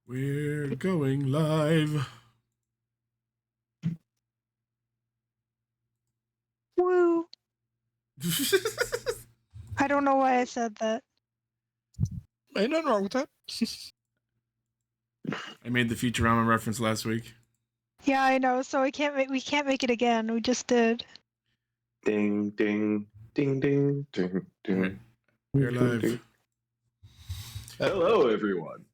We're going live. Woo. I don't know why I said that. Ain't nothing wrong with that. I made the Futurama reference last week. Yeah, I know. So we can't make it again. We just did. Ding ding ding ding ding ding. We're live. Hello, everyone.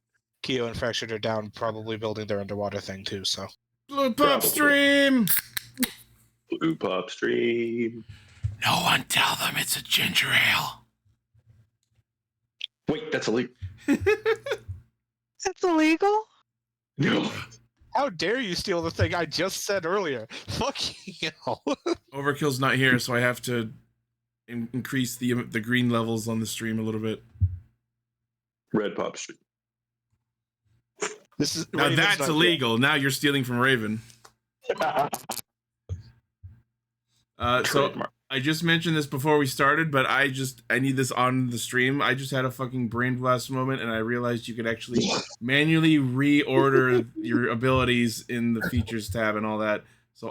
Keo and Fractured are down, probably building their underwater thing too. So BluePopStream. BluePopStream. No one tell them it's a ginger ale. Wait, that's illegal. That's illegal? No. how dare you steal the thing I just said earlier? Fuck you. Overkill's not here, so I have to increase the green levels on the stream a little bit. Red Pop Stream. This is Now Raven's that's not illegal. Now you're stealing from Raven. So Trademark. I just mentioned this before we started, but I need this on the stream. I just had a fucking brain blast moment, and I realized you could actually manually reorder your abilities in the features tab and all that. So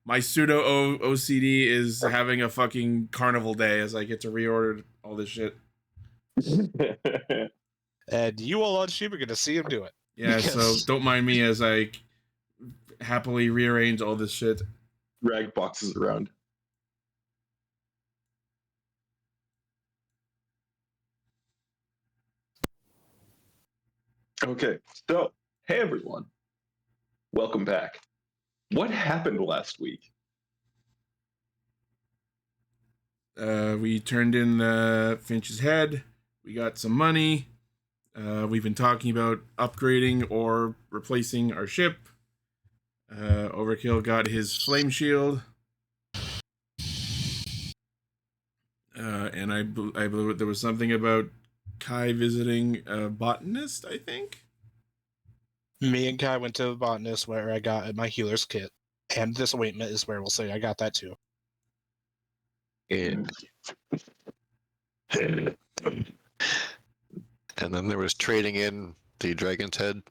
my pseudo OCD is having a fucking carnival day as I get to reorder all this shit. And you all on stream are going to see him do it. Yeah, Because- so don't mind me as I happily rearrange all this shit. Rag boxes around. Okay, so hey everyone, welcome back. What happened last week? We turned in Finch's head. We got some money. We've been talking about upgrading or replacing our ship. Overkill got his flame shield. And I believe there was something about Kai visiting a botanist, I think. Me and Kai went to the botanist where I got my healer's kit. And this ointment is where we'll say I got that too. And then there was trading in the dragon's head.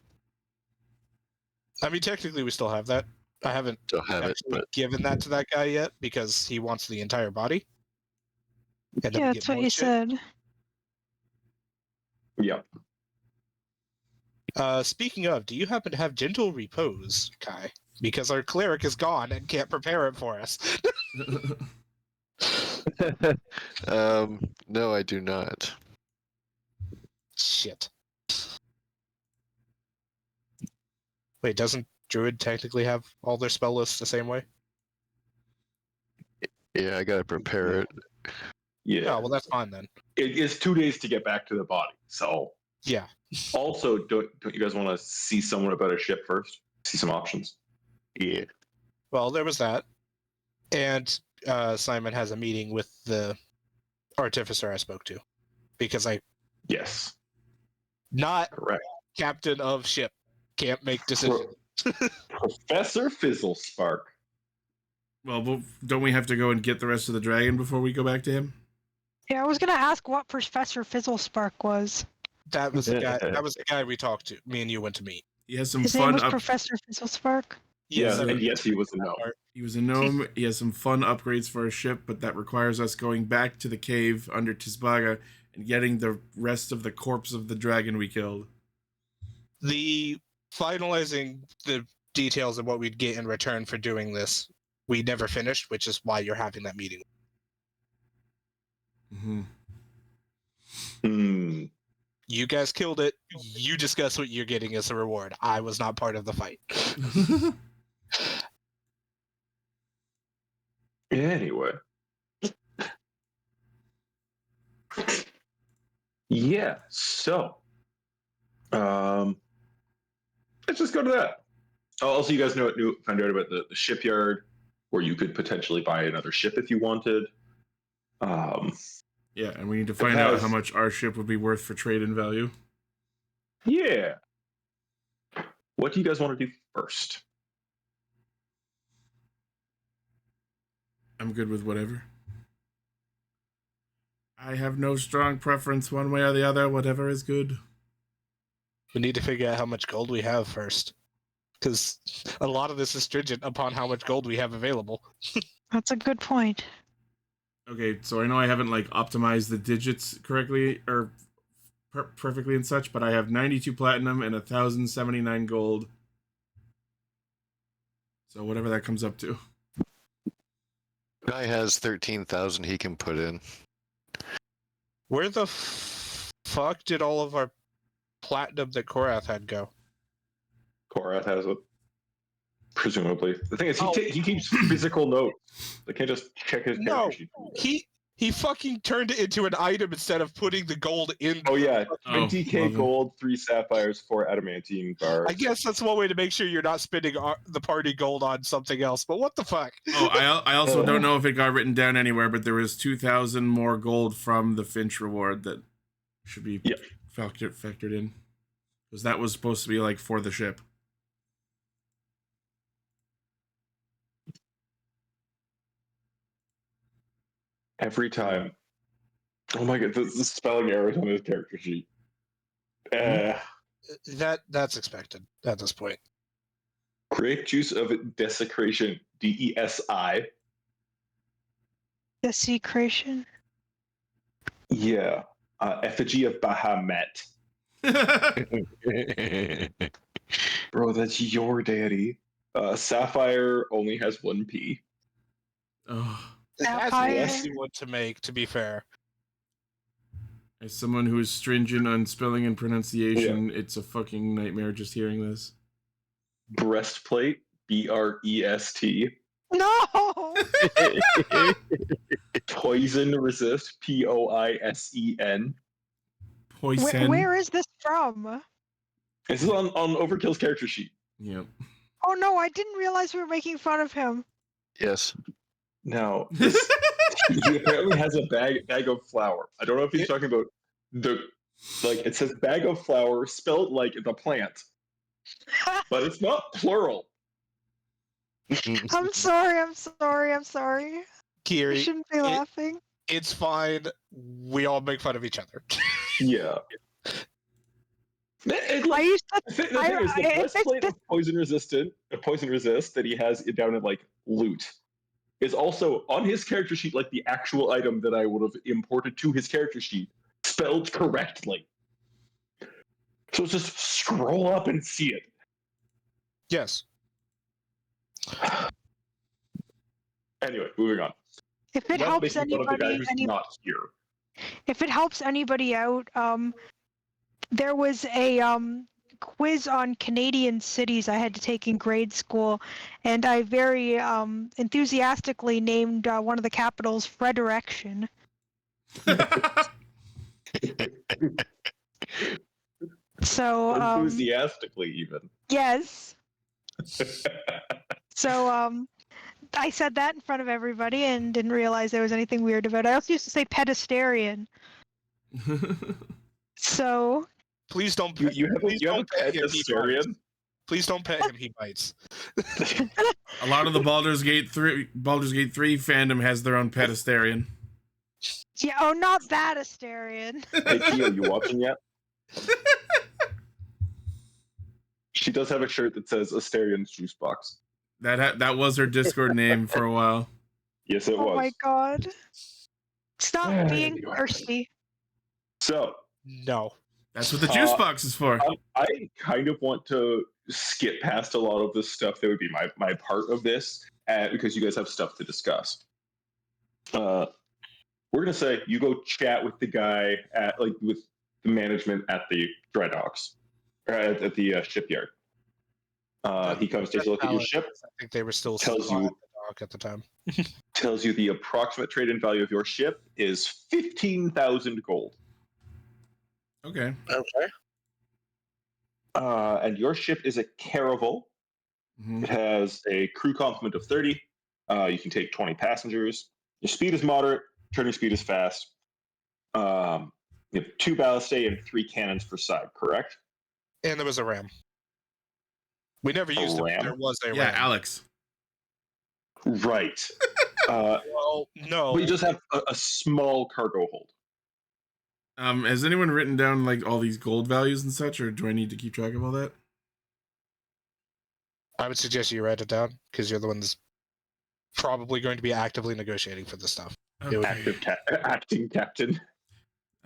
I mean, technically we still have that. I haven't Still have it, actually but given that to that guy yet because he wants the entire body. And then Yeah, we that's get what more you shit. said. Yeah. Speaking of, do you happen to have gentle repose, Kai? Because our cleric is gone and can't prepare it for us. no, I do not. Shit. Wait, doesn't Druid technically have all their spell lists the same way? Yeah, I gotta prepare it. Yeah. Oh, well, that's fine then. It is 2 days to get back to the body. So Yeah. also, don't you guys want to see someone about a ship first? See some options. Yeah. Well, there was that. And Simon has a meeting with the artificer I spoke to. Because I, Yes. not Correct. captain of ship, can't make decisions. Professor Fizzlespark. Well, don't we have to go and get the rest of the dragon before we go back to him? Yeah, I was gonna ask what Professor Fizzlespark was. That was the guy. That was the guy we talked to. Me and you went to meet. He has some His name fun was Professor Fizzlespark. Yeah, Yeah. and yes, he was a no. He was a gnome. He has some fun upgrades for his ship, but that requires us going back to the cave under Tisbaga and getting the rest of the corpse of the dragon we killed. The finalizing the details of what we'd get in return for doing this, we never finished, which is why you're having that meeting. Mm-hmm. Hmm. You guys killed it. You discuss what you're getting as a reward. I was not part of the fight. Anyway. Yeah, so let's just go to that. Also, you guys found out about the shipyard where you could potentially buy another ship if you wanted. Yeah, and we need to find out how much our ship would be worth for trade-in value. Yeah. What do you guys want to do first? I'm good with whatever. I have no strong preference one way or the other. Whatever is good. We need to figure out how much gold we have first. Because a lot of this is stringent upon how much gold we have available. That's a good point. Okay, so I know I haven't like optimized the digits correctly or perfectly and such, but I have 92 platinum and 1,079 gold. So whatever that comes up to. Guy has 13,000 he can put in. Where the fuck did all of our platinum that Korath had go? Korath has it. Presumably. The thing is, Oh. he keeps physical notes. They can't just check his No, character sheet. he fucking turned it into an item instead of putting the gold in. Oh yeah, Oh, 20k love him. gold, 3 sapphires, 4 adamantine bars. I guess that's one way to make sure you're not spending the party gold on something else. But what the fuck? Oh, I also don't know if it got written down anywhere, but there was 2,000 more gold from the Finch reward that should be Yep. factored in. Because that was supposed to be like for the ship. Every time. Oh my god, the spelling errors on his character sheet. That's expected at this point. Grape juice of desecration, DESI. Desecration. Yeah. Effigy of Bahamut. Bro, that's your daddy. Sapphire only has 1 P. Oh, That's Sapphire. an easy one to make, to be fair. as someone who is stringent on spelling and pronunciation, it's a fucking nightmare just hearing this. Breastplate, BREST. No. Poison resist, POISEN. Poison. Where is this from? This is on Overkill's character sheet. Yep. Oh no, I didn't realize we were making fun of him. Yes. Now, he apparently has a bag of flour. I don't know if he's talking about it says bag of flour spelled like the plant, but it's not plural. I'm sorry. I Keery, shouldn't be laughing. it's fine. We all make fun of each other. Yeah. I used to. The thing is, the breastplate of poison resist that he has down in like loot is also on his character sheet, like the actual item that I would have imported to his character sheet, spelled correctly. So just scroll up and see it. Yes. Anyway, moving on. If it Not helps making fun of the guy anybody, who's not here. if it helps anybody out, there was a quiz on Canadian cities I had to take in grade school, and I very enthusiastically named one of the capitals Frederiction. So Enthusiastically, even. yes. So I said that in front of everybody and didn't realize there was anything weird about it. I also used to say pedesterian. So You Please don't. have a pet him, he bites. Asterian? Please don't pet him. He bites. A lot of the Baldur's Gate 3 fandom has their own pedesterian. yeah, oh, not that Asterian. Hey, Kia, you watching yet? She does have a shirt that says Asterian's Juice Box. That was her Discord name for a while. Yes, it Oh was. my god. Stop being Anyway. thirsty. So, No. That's what the juice box is for. I kind of want to skip past a lot of this stuff that would be my part of this, because you guys have stuff to discuss. We're gonna say you go chat with the guy with the management at the dry docks, or at the shipyard. He comes, takes a look at your ship, I think they were still Tells on you- the dock at the time. tells you the approximate trade-in value of your ship is 15,000 gold. Okay. Okay. And your ship is a caravel. Mhm. It has a crew complement of 30. You can take 20 passengers. Your speed is moderate. Turning speed is fast. You have 2 ballistae and 3 cannons per side, correct? And there was a ram. We never used it. ram? But there was a Yeah, ram. Alex. Right. Well, no. But you just have a small cargo hold. Has anyone written down like all these gold values and such, or do I need to keep track of all that? I would suggest you write it down because you're the one that's probably going to be actively negotiating for this stuff. It would- Acting captain.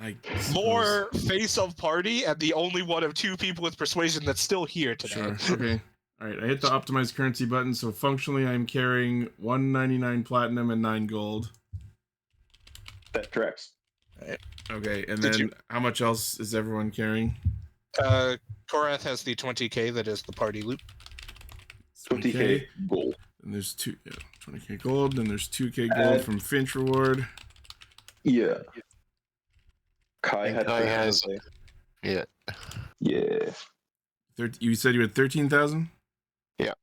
I suppose. More face of party and the only one of 2 people with persuasion that's still here today. Sure. Okay. All right. I hit the optimize currency button, so functionally I'm carrying 199 platinum and 9 gold. That tracks. Okay. And Did then you- how much else is everyone carrying? Korath has the 20k that is the party loot. 20k gold. And there's 20k gold. Then there's 2k gold from Finch reward. Yeah. Kai And had. Kai has- Yeah. Yeah. You said you had 13,000. Yeah.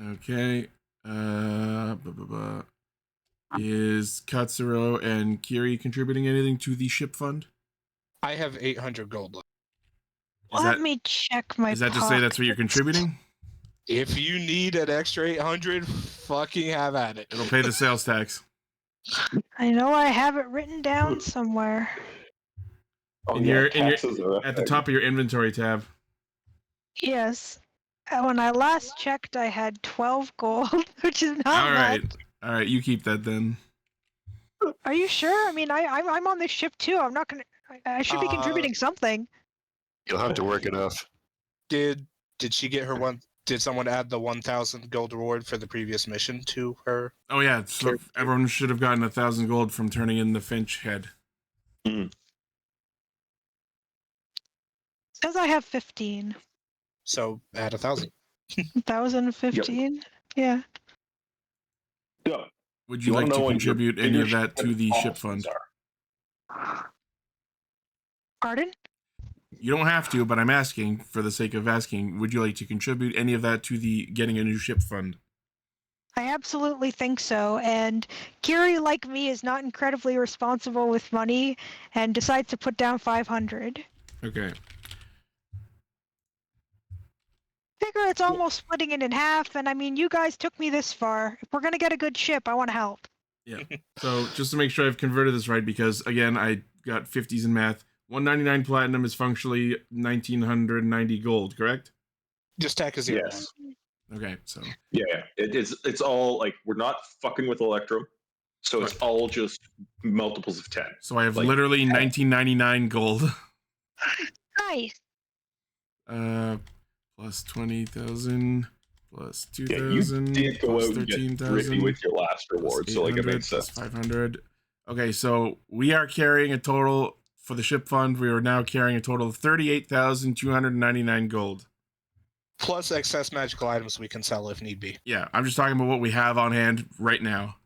Okay. Is Katsuro and Keery contributing anything to the ship fund? I have 800 gold left. Let me check my. Is that to say that's what you're pockets. contributing? If you need an extra 800, fucking have at it. It'll pay the sales tax. I know I have it written down somewhere. Oh, In yeah, your- taxes are a At the thing. top of your inventory tab. Yes. When I last checked, I had 12 gold, which is not All right. much. All right. You keep that then. Are you sure? I mean, I'm on this ship too. I'm not gonna. I should be contributing something. You'll have to work it off. Did she get her one? Did someone add the 1,000 gold reward for the previous mission to her? Oh yeah. So everyone should have gotten 1,000 gold from turning in the Finch head. Says I have 15. So add 1,000. 1,015. Yeah. So, Would you wanna like to know what your contribute any of biggest that to the ship options fund? are? Pardon? You don't have to, but I'm asking for the sake of asking. Would you like to contribute any of that to the getting a new ship fund? I absolutely think so. And Keery, like me, is not incredibly responsible with money and decides to put down 500. Okay. Figure it's almost splitting it in half, and I mean, you guys took me this far. If we're gonna get a good ship, I want to help. Yeah. So just to make sure I've converted this right, because again, I got 50s in math. 199 platinum is functionally 1,990 gold, correct? Just tack a 0. Yes. Okay. So Yeah. It's all like we're not fucking with Electro, so it's all just multiples of 10. so I have Like, literally 1999 gold. Nice. Plus 20,000, plus Yeah, you 2,000, did go plus out and get 13,000. grippy with your last reward, so like it makes plus sense. 500. Okay, so we are carrying a total for the ship fund. We are now carrying a total of 38,299 gold. Plus excess magical items we can sell if need be. Yeah, I'm just talking about what we have on hand right now.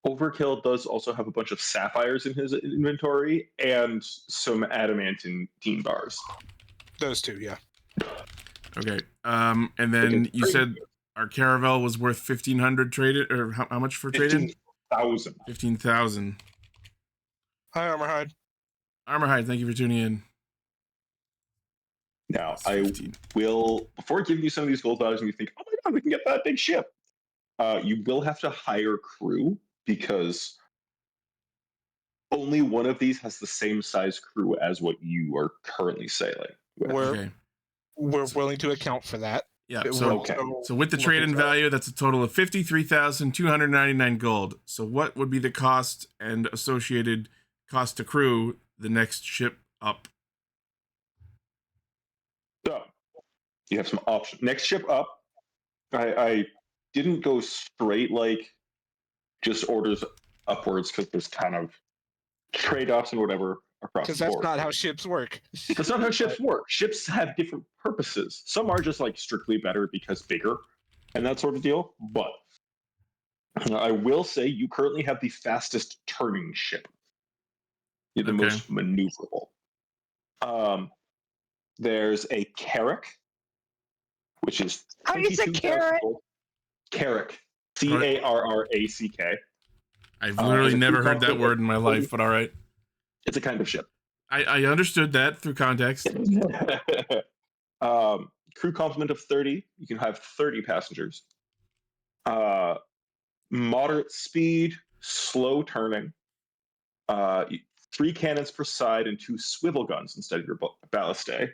Overkill does also have a bunch of sapphires in his inventory and some adamantine bars. Those 2, yeah. Okay, and then you said our caravel was worth 1,500 traded, or how much for trading? 15,000. 15,000. Hi, Armorhide. Armorhide, thank you for tuning in. Now, That's I 15. will, before giving you some of these gold values and you think, oh my god, we can get that big ship, you will have to hire crew because only one of these has the same size crew as what you are currently sailing with. Okay. We're willing to account for that. Yeah, We're so Okay. So with the looking trade-in for- value, that's a total of 53,299 gold. So what would be the cost and associated cost to crew the next ship up? So, you have some options. Next ship up, I didn't go straight like just orders upwards because there's kind of trade-offs and whatever across Because the that's board. not how ships work. That's not how ships work. Ships have different purposes. Some are just like strictly better because bigger and that sort of deal. But I will say you currently have the fastest turning ship. You're the Okay. most maneuverable. There's a Carrack, which is How do you say 22,000 carrot? gold. Carrack. Carrack. I've literally and a never crew heard that complement word in my of life, but all right. It's a kind of ship. I understood that through context. Crew complement of 30. You can have 30 passengers. Moderate speed, slow turning. 3 cannons per side and 2 swivel guns instead of your ballistae,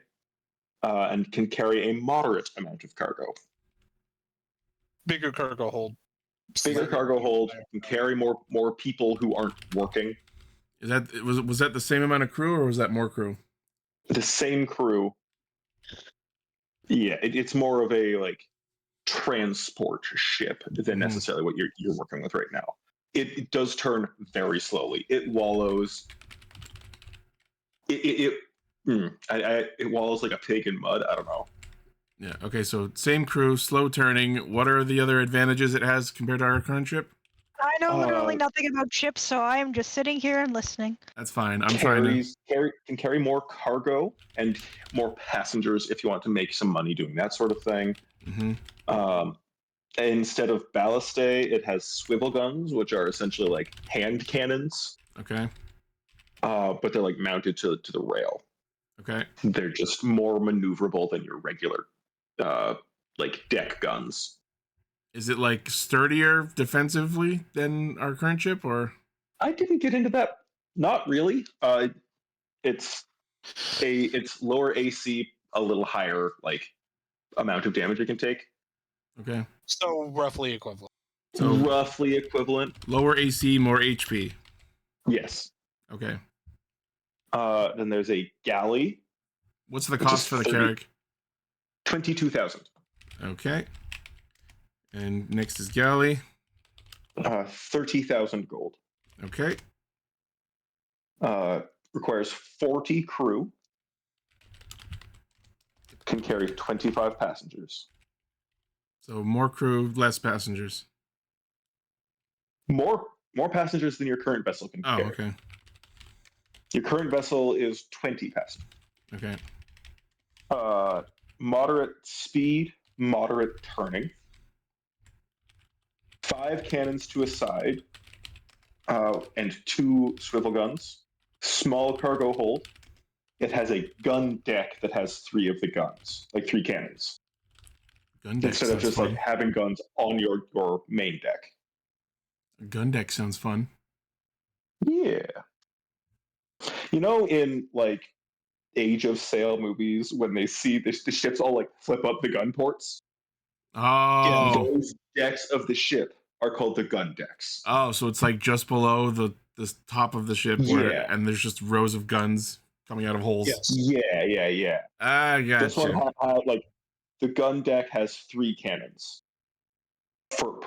and can carry a moderate amount of cargo. Bigger cargo hold. Bigger Slightly cargo hold, higher. can carry more people who aren't working. Is that was that the same amount of crew or was that more crew? The same crew. Yeah, it's more of a like transport ship than necessarily what you're working with right now. It does turn very slowly. It wallows. It wallows like a pig in mud. I don't know. Yeah. Okay. So same crew, slow turning. What are the other advantages it has compared to our current ship? I know literally nothing about ships, so I am just sitting here and listening. That's fine. I'm trying to. Can carry more cargo and more passengers if you want to make some money doing that sort of thing. Mm-hmm. Instead of ballistae, it has swivel guns, which are essentially like hand cannons. Okay. But they're like mounted to the rail. Okay. They're just more maneuverable than your regular like deck guns. Is it like sturdier defensively than our current ship, or? I didn't get into that. Not really. It's lower AC, a little higher like amount of damage it can take. Okay. So roughly equivalent. So roughly equivalent. Lower AC, more HP. Yes. Okay. Then there's a galley. What's the cost for the Carrick? 22,000. Okay. And next is galley. 30,000 gold. Okay. Requires 40 crew. Can carry 25 passengers. So more crew, less passengers. More passengers than your current vessel can carry. Okay. Your current vessel is 20 passengers. Okay. Moderate speed, moderate turning. 5 cannons to a side, and 2 swivel guns. Small cargo hold. It has a gun deck that has 3 of the guns, like 3 cannons. Gun deck instead of just fun. like having guns on your main deck. A gun deck sounds fun. Yeah. You know, in like Age of Sail movies, when they see the ships all like flip up the gun ports. Oh. Those decks of the ship are called the gun decks. Oh, so it's like just below the top of the ship, and there's just rows of guns coming out of holes. Yes. Yeah. I gotcha. This one, like the gun deck has 3 cannons for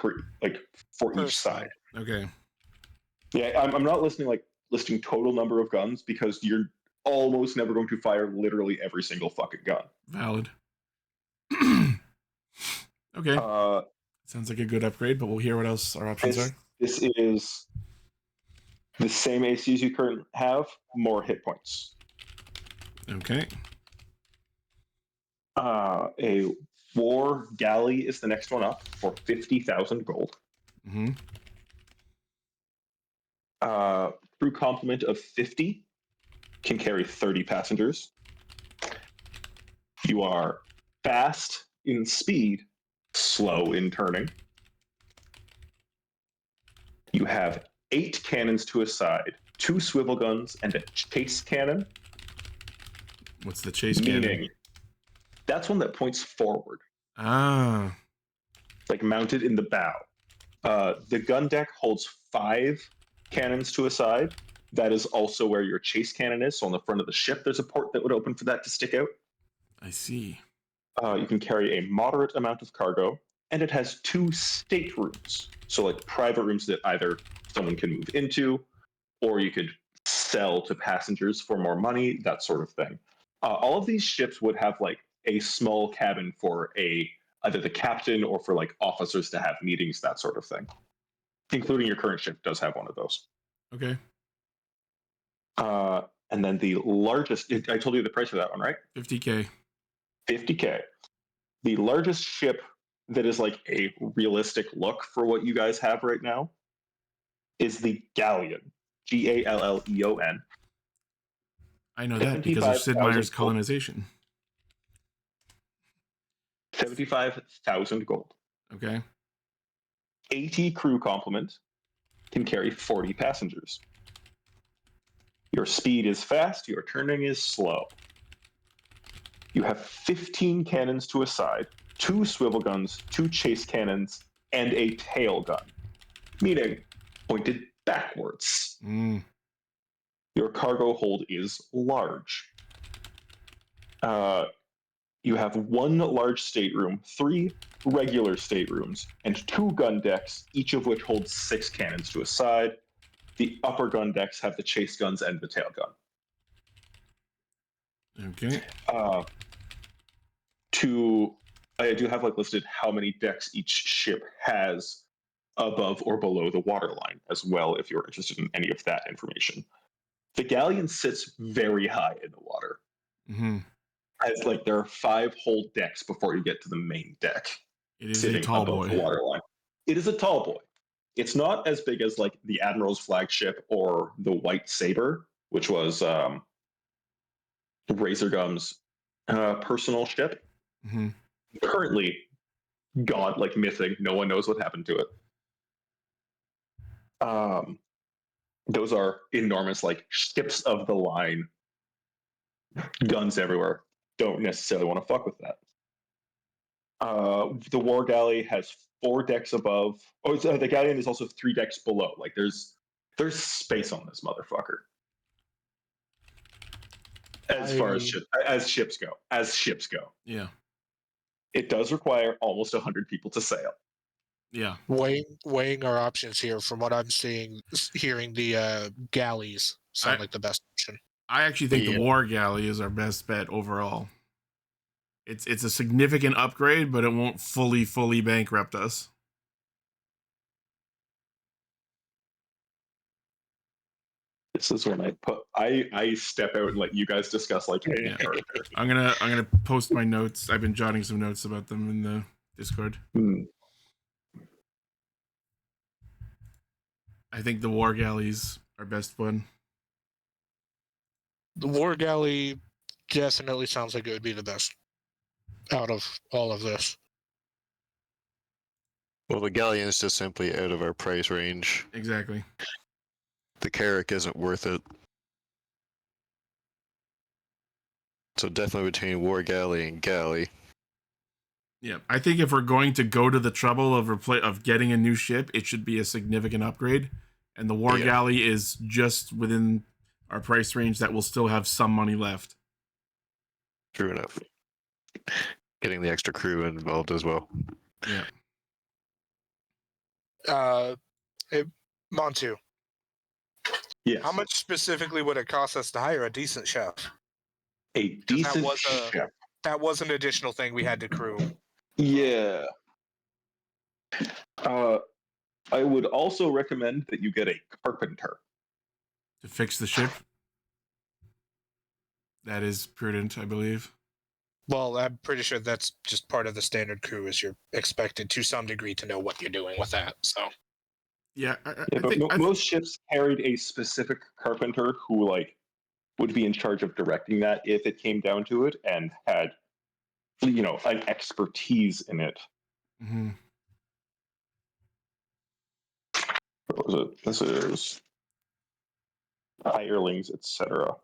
each side. Okay. Yeah, I'm not listing total number of guns because you're almost never going to fire literally every single fucking gun. Valid. Okay. Sounds like a good upgrade, but we'll hear what else our options are. This is the same AC as you currently have, more hit points. Okay. A war galley is the next one up for 50,000 gold. Mm-hmm. Crew complement of 50 can carry 30 passengers. You are fast in speed, slow in turning. You have 8 cannons to a side, 2 swivel guns, and a chase cannon. What's the chase cannon? Meaning, that's one that points forward. Ah. Like mounted in the bow. The gun deck holds 5 cannons to a side. That is also where your chase cannon is. So on the front of the ship, there's a port that would open for that to stick out. I see. You can carry a moderate amount of cargo, and it has 2 staterooms. So like private rooms that either someone can move into, or you could sell to passengers for more money, that sort of thing. All of these ships would have like a small cabin for either the captain or for like officers to have meetings, that sort of thing. Including your current ship does have one of those. Okay. And then the largest, I told you the price of that one, right? 50K. 50K. The largest ship that is like a realistic look for what you guys have right now is the Galleon. Galleon. I know that because of Sid Meier's colonization. 75,000 gold. Okay. 80 crew complement, can carry 40 passengers. Your speed is fast, your turning is slow. You have 15 cannons to a side, 2 swivel guns, 2 chase cannons, and a tail gun, meaning pointed backwards. Mm. Your cargo hold is large. You have 1 large stateroom, 3 regular staterooms, and 2 gun decks, each of which holds 6 cannons to a side. The upper gun decks have the chase guns and the tail gun. Okay. I do have listed how many decks each ship has above or below the waterline as well, if you're interested in any of that information. The galleon sits very high in the water. Mm-hmm. As there are 5 whole decks before you get to the main deck. It is sitting a tall above boy. the waterline. It is a tall boy. It's not as big as the Admiral's flagship or the White Saber, which was Razorgum's personal ship. Mm-hmm. Currently gone, missing. No one knows what happened to it. Those are enormous, ships of the line, guns everywhere. Don't necessarily want to fuck with that. The War Galley has 4 decks above. Oh, the Galleon is also 3 decks below. There's space on this motherfucker. As far as ships go. Yeah. It does require almost 100 people to sail. Yeah. Weighing our options here, from what I'm hearing the galleys sound like the best option. I actually think the War Galley is our best bet overall. It's a significant upgrade, but it won't fully bankrupt us. This is when I step out and let you guys discuss any character. I'm gonna post my notes. I've been jotting some notes about them in the Discord. I think the War Galley's our best one. The War Galley definitely sounds like it would be the best out of all of this. Well, the galleon is just simply out of our price range. Exactly. The Carrack isn't worth it. So definitely between War Galley and Galley. Yeah, I think if we're going to go to the trouble of getting a new ship, it should be a significant upgrade. And the War Galley is just within our price range that will still have some money left. True enough. Getting the extra crew involved as well. Yeah. Montu. Yes. How much specifically would it cost us to hire a decent chef? A decent chef. That was an additional thing we had to crew. Yeah. I would also recommend that you get a carpenter to fix the ship. That is prudent, I believe. Well, I'm pretty sure that's just part of the standard crew, is you're expected to some degree to know what you're doing with that. So, yeah, most ships carried a specific carpenter who would be in charge of directing that if it came down to it, and had an expertise in it. Mm-hmm. What was it? This is hirelings, etc.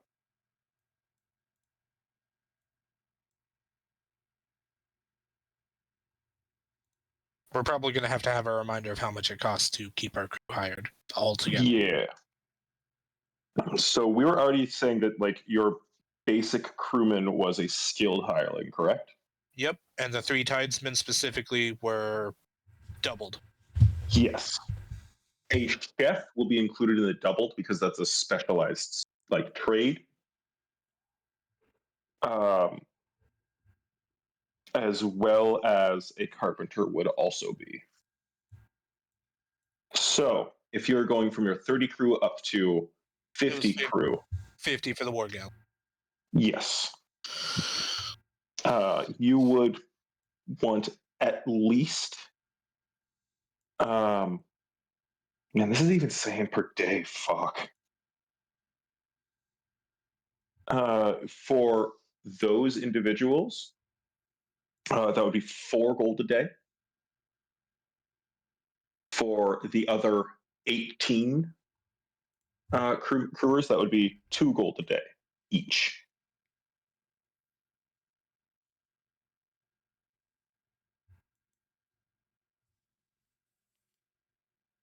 we're probably going to have a reminder of how much it costs to keep our crew hired altogether. Yeah. So we were already saying that your basic crewman was a skilled hireling, correct? Yep, and the 3 tidesmen specifically were doubled. Yes. A chef will be included in the doubled because that's a specialized trade. As well as a carpenter would also be. So if you're going from your 30 crew up to 50 crew. 50 for the War Galley. Yes. You would want at least man, this is even saying per day, fuck. For those individuals, that would be 4 gold a day. For the other 18, Crewers, that would be 2 gold a day each.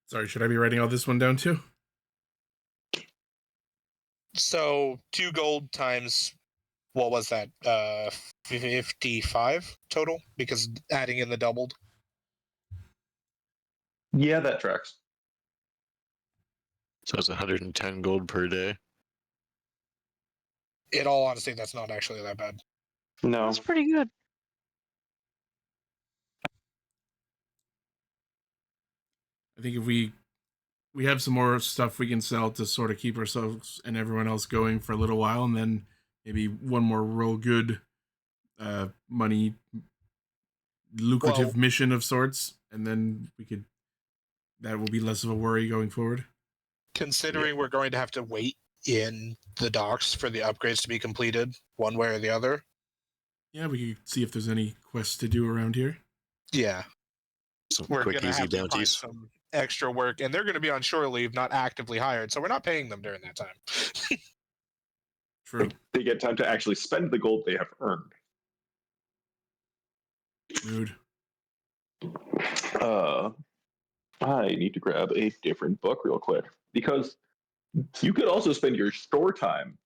Sorry, should I be writing all this one down too? So 2 gold times, what was that? 55 total, because adding in the doubled. Yeah, that tracks. So it's 110 gold per day. In all honesty, that's not actually that bad. No. That's pretty good. I think if we have some more stuff we can sell to sort of keep ourselves and everyone else going for a little while, and then maybe one more real good money lucrative mission of sorts, and then that will be less of a worry going forward. Considering we're going to have to wait in the docks for the upgrades to be completed, one way or the other. Yeah, we could see if there's any quests to do around here. Yeah. Some We're quick, going to easy have to find bounties. some extra work, and they're going to be on shore leave, not actively hired, so we're not paying them during that time. True. They get time to actually spend the gold they have earned. Mood. I need to grab a different book real quick, because you could also spend your shore time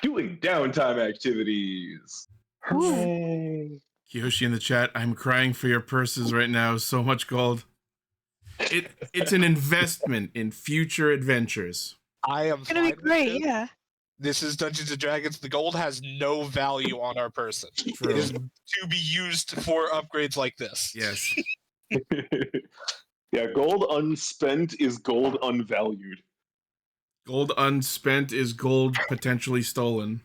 doing downtime activities. Hooray! Kiyoshi in the chat, I'm crying for your purses right now. So much gold. It's an investment in future adventures. I am It's gonna be fine with great, this. yeah. This is Dungeons and Dragons. The gold has no value on our person. True. It is to be used for upgrades like this. Yes. Yeah, gold unspent is gold unvalued. Gold unspent is gold potentially stolen.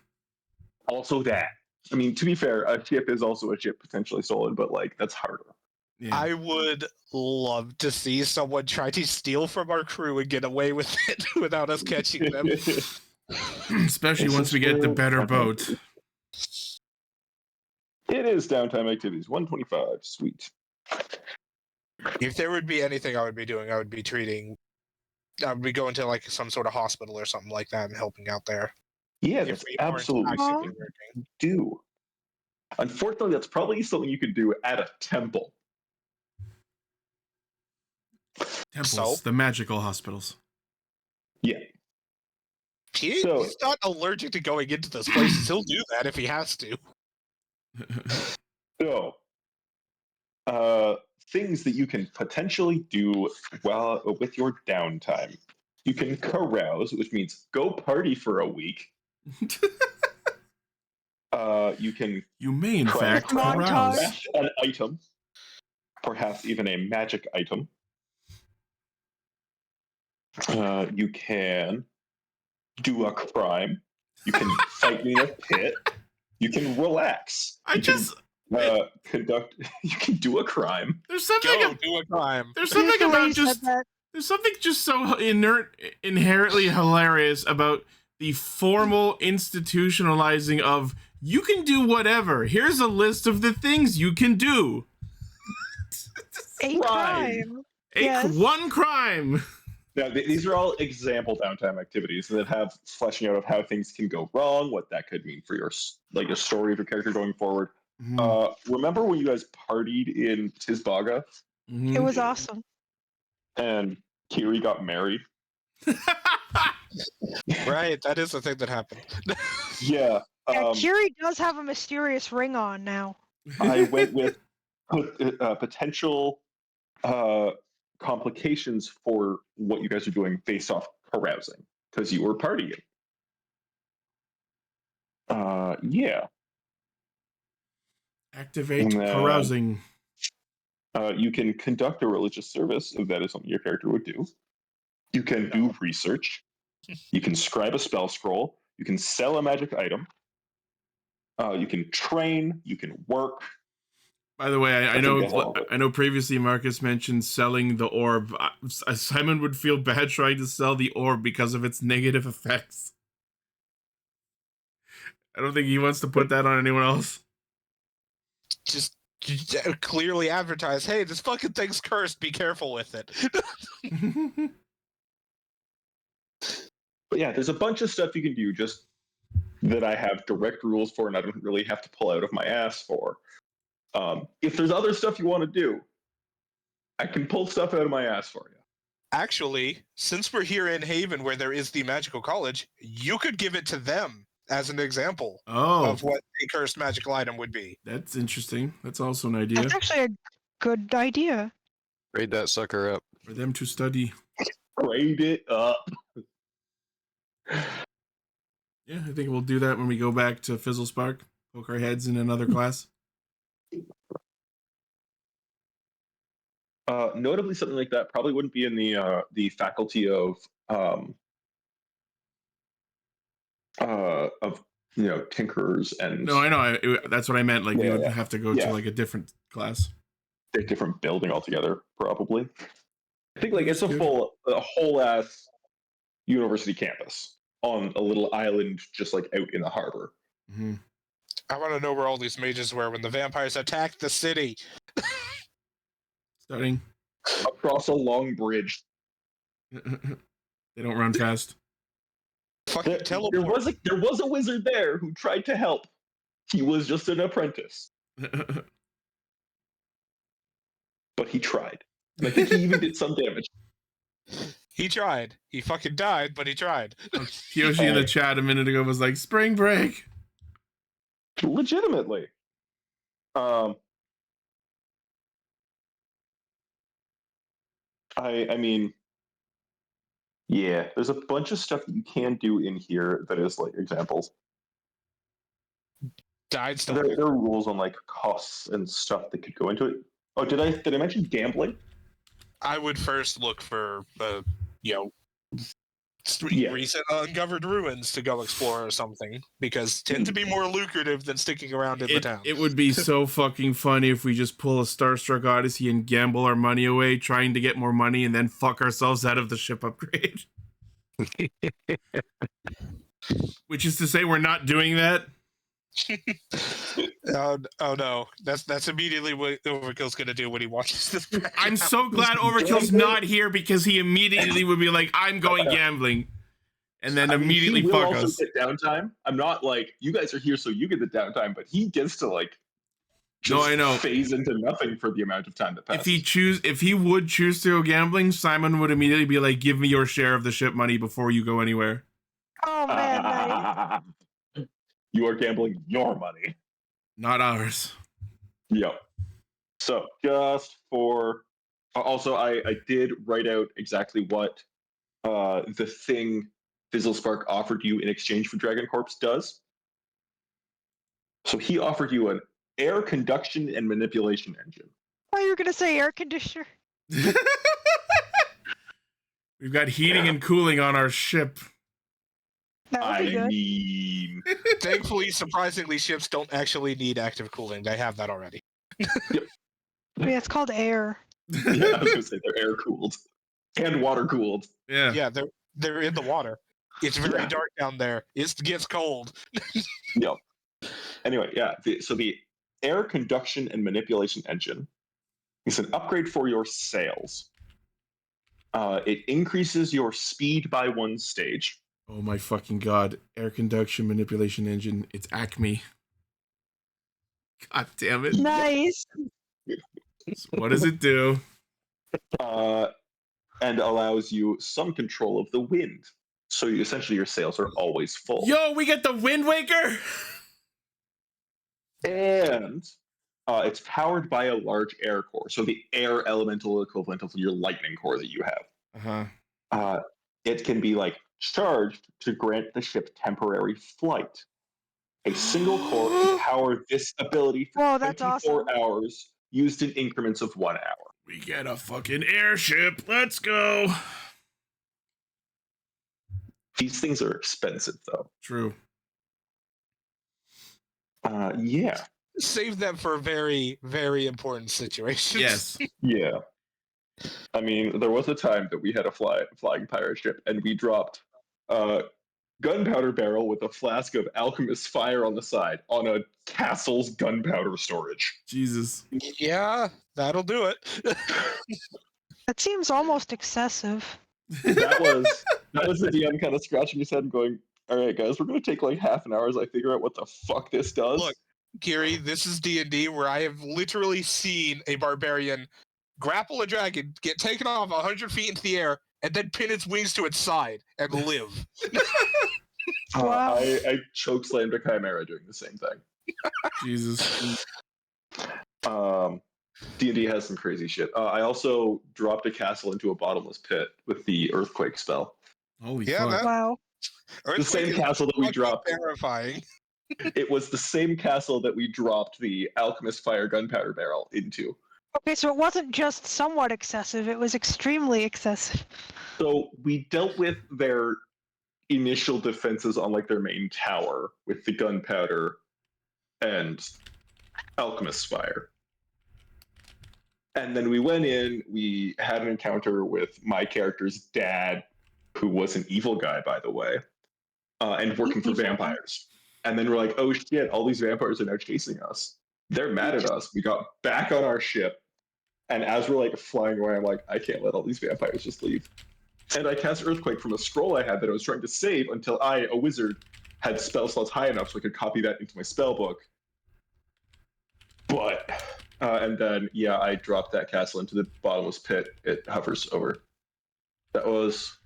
Also that. I mean, to be fair, a ship is also a ship potentially stolen, but like that's harder. Yeah. I would love to see someone try to steal from our crew and get away with it without us catching them. Especially once we get the better boat. It is downtime activities, 125. Sweet. If there would be anything I would be doing, I would be going to like some sort of hospital or something like that and helping out there. Yeah, If that's we weren't absolutely actively something working. you can do. Unfortunately, that's probably something you could do at a temple. Temples, So? the magical hospitals. Yeah. He's not allergic to going into those places. He'll do that if he has to. So, things that you can potentially do with your downtime. You can carouse, which means go party for a week. You can You may, in try fact, and Montage. carouse. craft an item, perhaps even a magic item. You can do a crime. You can fight me in a pit. You can relax. You can conduct. You can do a crime. There's something. Go do a crime. There's Just something the way about you just. said that. There's something just so inherently hilarious about the formal institutionalizing of you can do whatever. Here's a list of the things you can do. A crime. Yes. One crime. Now, these are all example downtime activities that have fleshing out of how things can go wrong, what that could mean for your a story of your character going forward. Remember when you guys partied in Tisbaga? It was awesome. And Keery got married? Right, that is the thing that happened. Yeah. Yeah, Keery does have a mysterious ring on now. I went with potential complications for what you guys are doing based off carousing, because you were partying. Yeah. Activate carousing. You can conduct a religious service if that is something your character would do. You can do research. You can scribe a spell scroll. You can sell a magic item. You can train. You can work. By the way, I know previously Marcus mentioned selling the orb. Simon would feel bad trying to sell the orb because of its negative effects. I don't think he wants to put that on anyone else. Just clearly advertise, hey, this fucking thing's cursed, be careful with it. But yeah, there's a bunch of stuff you can do just that I have direct rules for and I don't really have to pull out of my ass for. If there's other stuff you want to do, I can pull stuff out of my ass for you. Actually, since we're here in Haven where there is the magical college, you could give it to them as an example of what a cursed magical item would be. That's interesting. That's also an idea That's actually a good idea. Grade that sucker up. for them to study. Grade it up. Yeah, I think we'll do that when we go back to Fizzle Spark. Poke our heads in another class. Notably, something like that probably wouldn't be in the faculty of tinkerers and No, I know. That's what I meant. Like we would Yeah. have to go Yeah. to like a different class. a different building altogether. Probably, I think like it's a That's good. whole ass university campus on a little island just like out in the harbor. Mm-hmm. I want to know where all these mages were when the vampires attacked the city. Studying. Across a long bridge. They don't run fast. Fucking There teleport. was a wizard there who tried to help. He was just an apprentice, but he tried. And I think he even did some damage. He tried. He fucking died, but he tried. Kyoshi in the chat a minute ago was like, "Spring break." Legitimately. I mean, yeah, there's a bunch of stuff that you can do in here that is like examples. Died still. There are rules on like costs and stuff that could go into it. Oh, did I mention gambling? I would first look for Yeah. recent uncovered ruins to go explore or something, because tend to be more lucrative than sticking around in the town. It would be so fucking funny if we just pull a Starstruck Odyssey and gamble our money away trying to get more money and then fuck ourselves out of the ship upgrade. Which is to say we're not doing that. Oh no, that's immediately what Overkill's gonna do when he watches this. I'm so glad Overkill's not here because he immediately would be like, "I'm going gambling," and then immediately he will fuck also us. get downtime. I'm not like you guys are here so you get the downtime, but he gets to like just No, I know. phase into nothing for the amount of time that passes. If he would choose to go gambling, Simon would immediately be like, "Give me your share of the ship money before you go anywhere." Oh man, nice. You are gambling your money. Not ours. Yep. So just for also, I did write out exactly what the thing Fizzlespark offered you in exchange for Dragon Corpse does. So he offered you an air conduction and manipulation engine. Oh, you were gonna say air conditioner. We've got heating and cooling on our ship. That would be good. mean, Thankfully, surprisingly, ships don't actually need active cooling. They have that already. Yeah, it's called air. yeah, I was gonna say they're air cooled and water cooled. Yeah. Yeah, they're in the water. It's very dark down there. It gets cold. Yep. Anyway, yeah. So the air conduction and manipulation engine is an upgrade for your sails. It increases your speed by 1 stage. Oh my fucking god. Air conduction manipulation engine. It's Acme. God damn it. Nice. So what does it do? And allows you some control of the wind. So essentially your sails are always full. Yo, we get the Wind Waker! And it's powered by a large air core. So the air elemental equivalent of your lightning core that you have. Uh-huh. It can be like charged to grant the ship temporary flight. A single core can power this ability for Whoa, that's 24 awesome. hours, used in increments of 1 hour. We get a fucking airship. Let's go. These things are expensive, though. True. Yeah. Save them for very, very important situations. Yes. Yeah. I mean, there was a time that we had a flying pirate ship, and we dropped a gunpowder barrel with a flask of alchemist fire on the side on a castle's gunpowder storage. Jesus. Yeah, that'll do it. That seems almost excessive. that was the DM kind of scratching his head and going, "All right, guys, we're going to take like half an hour as I figure out what the fuck this does." Look, Keery, this is D&D where I have literally seen a barbarian grapple a dragon, get taken off 100 feet into the air, and then pin its wings to its side and live. Wow. I chokeslammed a chimera doing the same thing. Jesus. D&D has some crazy shit. I also dropped a castle into a bottomless pit with the earthquake spell. Holy Yeah, fuck. man. Wow. The same castle that we dropped. Terrifying. It was the same castle that we dropped the alchemist fire gunpowder barrel into. Okay, so it wasn't just somewhat excessive, it was extremely excessive. So we dealt with their initial defenses on like their main tower with the gunpowder and alchemist fire. And then we went in, we had an encounter with my character's dad, who was an evil guy, by the way, and working for vampires. And then we're like, oh shit, all these vampires are now chasing us. They're mad at us. We got back on our ship. And as we're like flying away, I'm like, I can't let all these vampires just leave. And I cast Earthquake from a scroll I had that I was trying to save until I, a wizard, had spell slots high enough so I could copy that into my spell book. But, and then, yeah, I dropped that castle into the bottomless pit it hovers over. That was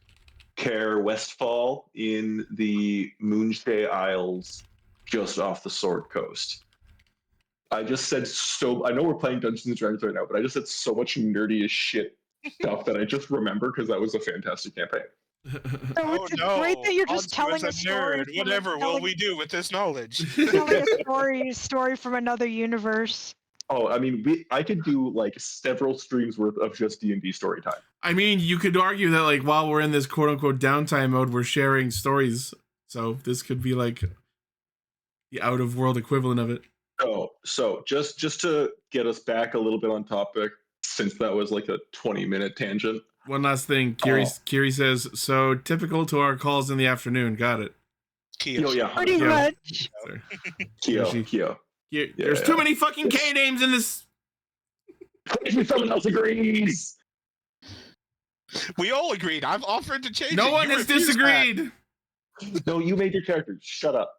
Care Westfall in the Moonshay Isles, just off the Sword Coast. I just said I know we're playing Dungeons and Dragons right now, but I just said so much nerdy as shit stuff that I just remember because that was a fantastic campaign. So it's great that you're just telling a story. Whatever will we do with this knowledge? Telling a story from another universe. Oh, I mean, I could do like several streams worth of just D&D story time. I mean, you could argue that like while we're in this quote unquote downtime mode, we're sharing stories. So this could be like the out of world equivalent of it. So just to get us back a little bit on topic, since that was like a 20-minute tangent. One last thing, Keery says, so typical to our calls in the afternoon. Got it. Kyo, yeah. Pretty much. Kyo. There's too many fucking K names in this. Someone else agrees. We all agreed. I've offered to change it. No one has disagreed. No, you made your character. Shut up.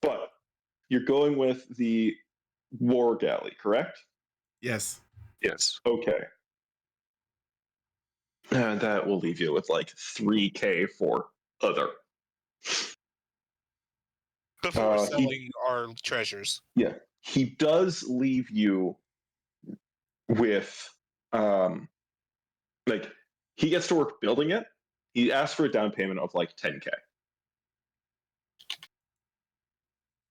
But you're going with the war galley, correct? Yes. Yes. Okay. And that will leave you with like 3K for other. Before selling our treasures. Yeah. He does leave you with like he gets to work building it. He asks for a down payment of like 10K.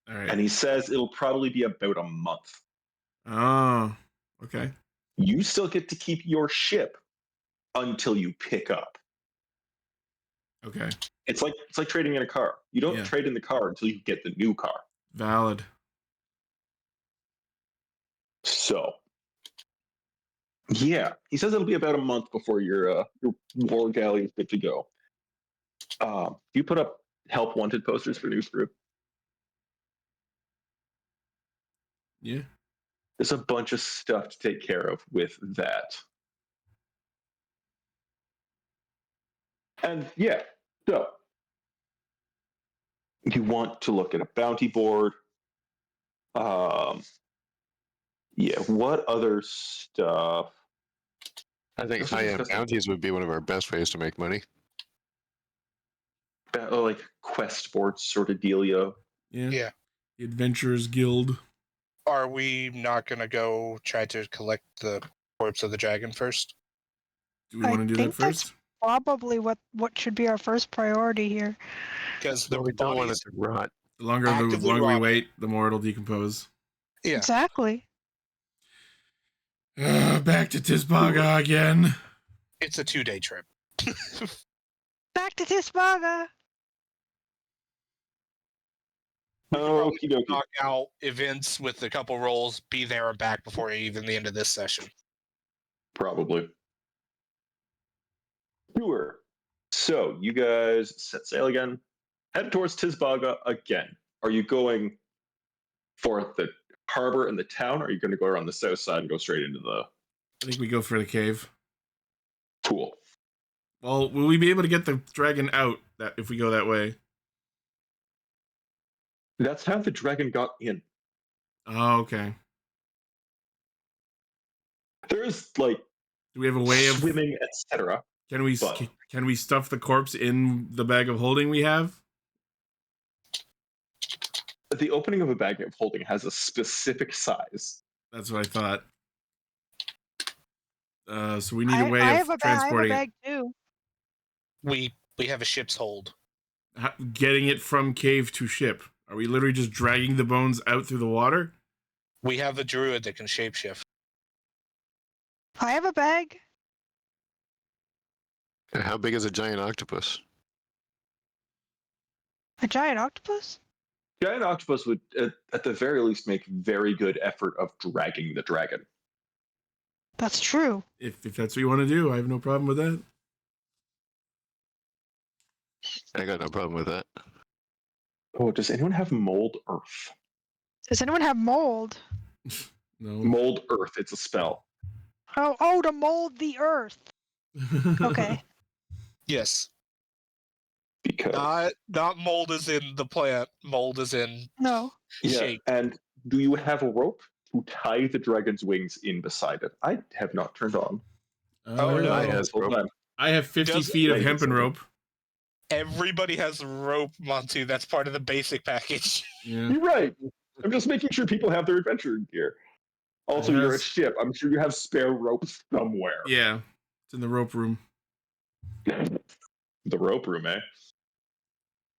All right. And he says it'll probably be about a month. Oh, okay. You still get to keep your ship until you pick up. Okay. It's like trading in a car. You don't trade in the car until you get the new car. Valid. So, yeah, he says it'll be about a month before your war galley is good to go. You put up help wanted posters for news group. Yeah. There's a bunch of stuff to take care of with that. And yeah, so you want to look at a bounty board. Yeah, what other stuff? I think high-end bounties would be one of our best ways to make money. Like quest boards sort of dealio. Yeah. The Adventurers Guild. Are we not going to go try to collect the corpse of the dragon first? Do we want to do that first? That's probably what should be our first priority here. Because we don't want it to rot. The longer we wait, the more it'll decompose. Yeah. Exactly. Back to Tisbaga again. It's a 2-day trip. Back to Tisbaga. Okie dokie. Knock out events with a couple rolls, be there and back before even the end of this session. Probably. Sure. So you guys set sail again. Head towards Tisbaga again. Are you going for the harbor and the town, or are you going to go around the south side and go straight into the... I think we go for the cave. Cool. Well, will we be able to get the dragon out that if we go that way? That's how the dragon got in. Oh, okay. There's like Do we have a way of swimming, etc. Can we But- can we stuff the corpse in the bag of holding we have? The opening of a bag of holding has a specific size. That's what I thought. So we need a way I of have a transporting bag too. We have a ship's hold. it. Getting it from cave to ship. Are we literally just dragging the bones out through the water? We have a druid that can shapeshift. I have a bag. How big is a giant octopus? A giant octopus? Giant octopus would, at the very least, make very good effort of dragging the dragon. That's true. If that's what you want to do, I have no problem with that. I got no problem with that. Oh, does anyone have mold earth? Does anyone have mold? No. Mold earth, it's a spell. Oh, to mold the earth. Okay. Yes. Because Not mold as in the plant. Mold as in No. shape. and do you have a rope to tie the dragon's wings in beside it? I have not turned on. Oh, no. I has rope. I have 50 Does- feet of Wait, hempen it's- rope. Everybody has rope, Montu. That's part of the basic package. Yeah. You're right. I'm just making sure people have their adventure gear. Also, It you're a has- ship. I'm sure you have spare rope somewhere. Yeah. It's in the rope room. The rope room, eh?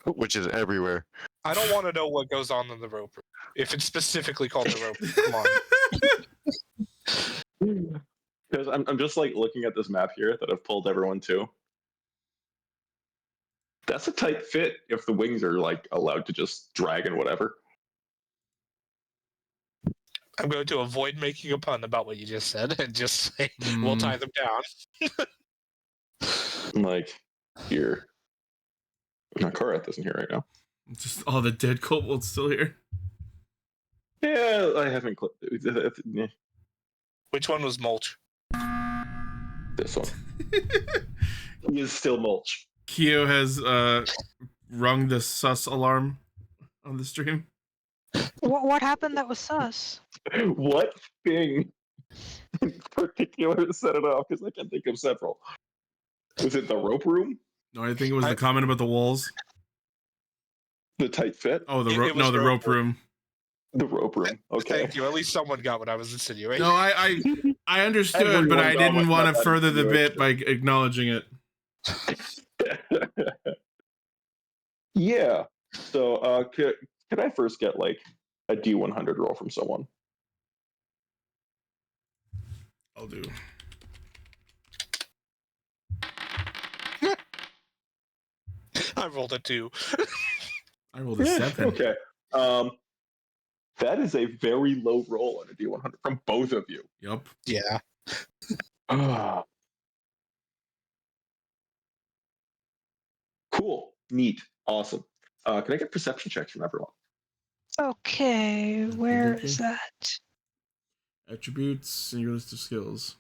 Which is everywhere. I don't want to know what goes on in the rope. If it's specifically called the rope. Come on. Because I'm just like looking at this map here that I've pulled everyone to. That's a tight fit if the wings are like allowed to just drag and whatever. I'm going to avoid making a pun about what you just said and just say we'll Hmm. tie them down. I'm like, here. My Korath isn't here right now. Just all the dead kobolds still here. Yeah, I haven't clipped Which one was mulch? this one. He is still mulch. Keo has rung the sus alarm on the stream. What happened that was sus? What thing in particular set it off? Because I can think of several. Was it the rope room? No, I think it was the comment about the walls. The tight fit? Oh, the It rope. was No, the rope rope room. The rope room. Okay. Thank you. At least someone got what I was insinuating. No, I understood, Everyone but I got didn't what want to that further the bit insinuation. by acknowledging it. Yeah. So, could I first get like a D100 roll from someone? I'll do. I rolled a 2. I rolled a 7. Okay. That is a very low roll on a D100 from both of you. Yup. Yeah. Ah. Cool. Neat. Awesome. Can I get perception checks from everyone? Okay, where is that? Attributes and your list of skills.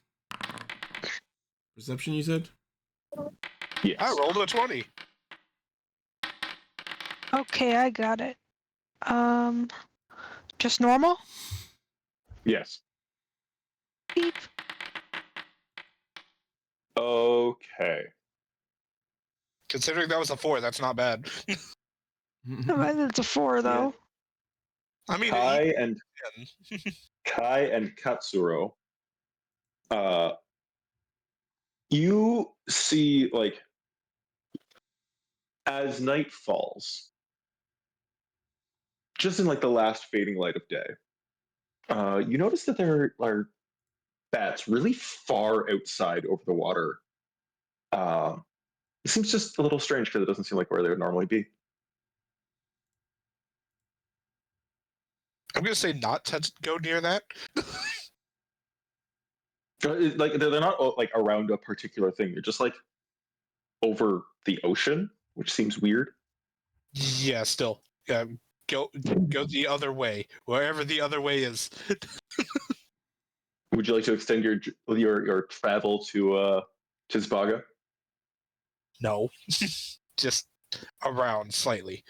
Perception, you said? Yes. I rolled a 20. Okay, I got it. Just normal? Yes. Beep. Okay. Considering that was a 4, that's not bad. It's a 4 though. I mean, Kai and Katsuro, you see, like, as night falls, just in like the last fading light of day, you notice that there are bats really far outside over the water. It seems just a little strange because it doesn't seem like where they would normally be. I'm going to say not to go near that. Like they're not like around a particular thing. They're just like over the ocean, which seems weird. Yeah, still. Go the other way, wherever the other way is. Would you like to extend your travel to Tisbaga? No. Just around slightly.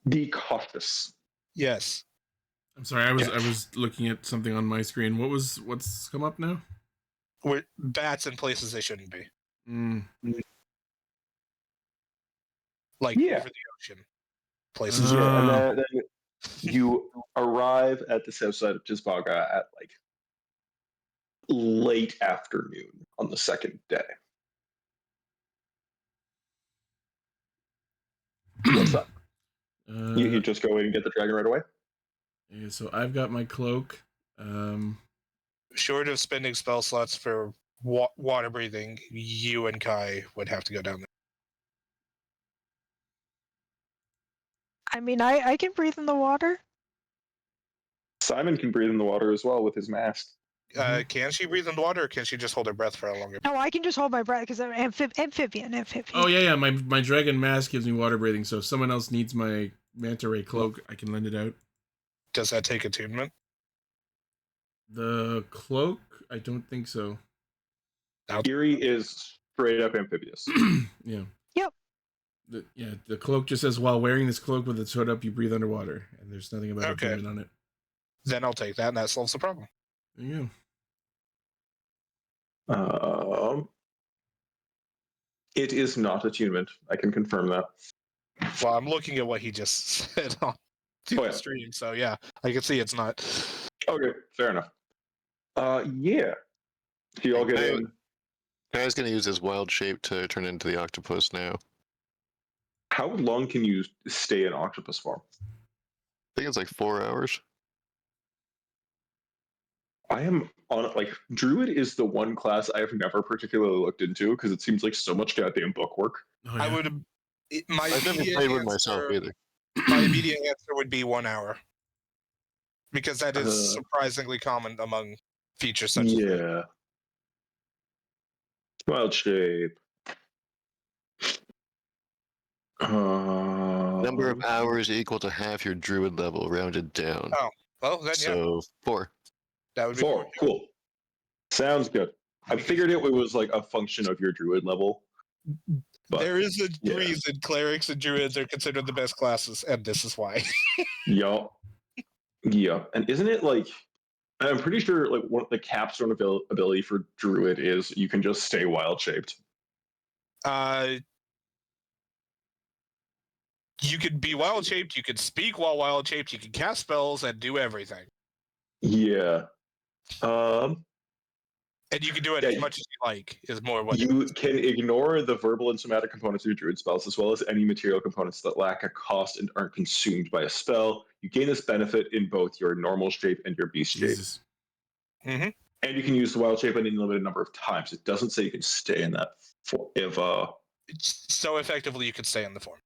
Be cautious. Yes. I'm sorry, I was looking at something on my screen. What's come up now? With bats in places they shouldn't be. Like Yeah. over the ocean. Places. Yeah, and then you arrive at the south side of Tisbaga at like late afternoon on the second day. What's up? You just go in and get the dragon right away? Yeah, so I've got my cloak. Short of spending spell slots for water breathing, you and Kai would have to go down there. I mean, I can breathe in the water. Simon can breathe in the water as well with his mask. Can she breathe in the water, or can she just hold her breath for a longer? No, I can just hold my breath because I'm amphibian. Oh yeah. My dragon mask gives me water breathing. So if someone else needs my manta ray cloak, I can lend it out. Does that take attunement? The cloak, I don't think so. Keery is straight up amphibious. Yeah. Yep. The cloak just says while wearing this cloak with its hood up, you breathe underwater, and there's nothing about attunement on it. Then I'll take that, and that solves the problem. There you go. It is not attunement. I can confirm that. Well, I'm looking at what he just said on the stream, so yeah, I can see it's not. Okay, fair enough. Yeah. So you all get in. Kai's going to use his wild shape to turn into the octopus now. How long can you stay in octopus form? I think it's like 4 hours. I am on like Druid is the one class I have never particularly looked into because it seems like so much goddamn book work. Oh, yeah. I would. I've never played with myself either. My immediate answer would be 1 hour, because that is surprisingly common among features such as that. Wild shape. Number of hours equal to half your druid level, rounded down. Oh, well, then so 4. That would be 4. Cool. Sounds good. I figured it was like a function of your druid level. But, there is a reason clerics and druids are considered the best classes, and this is why. Yup. And isn't it like, I'm pretty sure like one of the capstone ability for druid is you can just stay wild shaped. You could be wild shaped, you could speak while wild shaped, you can cast spells and do everything. Yeah. And you can do it as much as you like, is more what you can ignore the verbal and somatic components of your druid spells, as well as any material components that lack a cost and aren't consumed by a spell. You gain this benefit in both your normal shape and your beast shape. Mm-hmm. And you can use the wild shape an unlimited number of times. It doesn't say you can stay in that form. So effectively, you can stay in the form.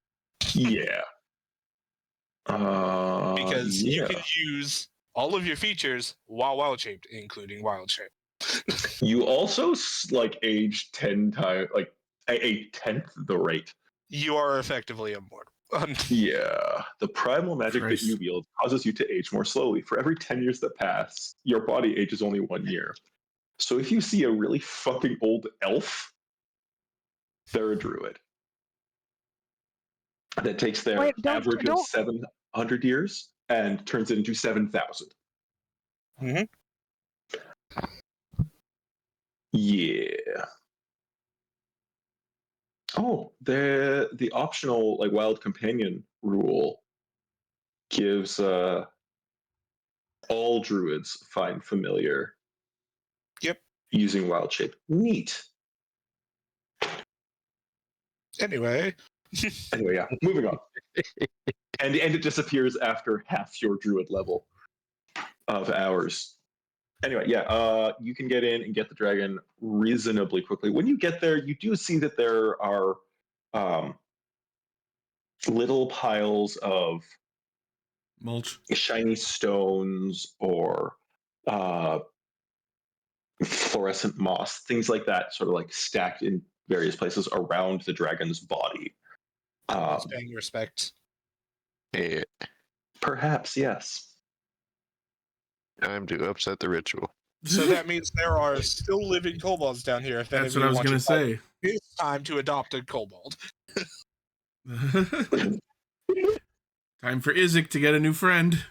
Yeah. Because you can use all of your features while wild shaped, including wild shape. You also like age 10 times, like a tenth the rate. You are effectively immortal. Yeah. The primal magic that you wield causes you to age more slowly. For every 10 years that pass, your body ages only 1 year. So if you see a really fucking old elf, they're a druid. That takes their average of 700 years and turns it into 7,000. Mm-hmm. Yeah. Oh, the optional like wild companion rule gives all druids find familiar. Yep. Using wild shape. Neat. Anyway, yeah. Moving on. and it disappears after half your druid level of hours. Anyway, you can get in and get the dragon reasonably quickly. When you get there, you do see that there are little piles of mulch, shiny stones, or fluorescent moss, things like that, sort of like stacked in various places around the dragon's body. Paying respect. Perhaps, yes. Time to upset the ritual. So that means there are still living kobolds down here. If That's any what of I you was want gonna to say. It's time to adopt a kobold. Time for Isaac to get a new friend.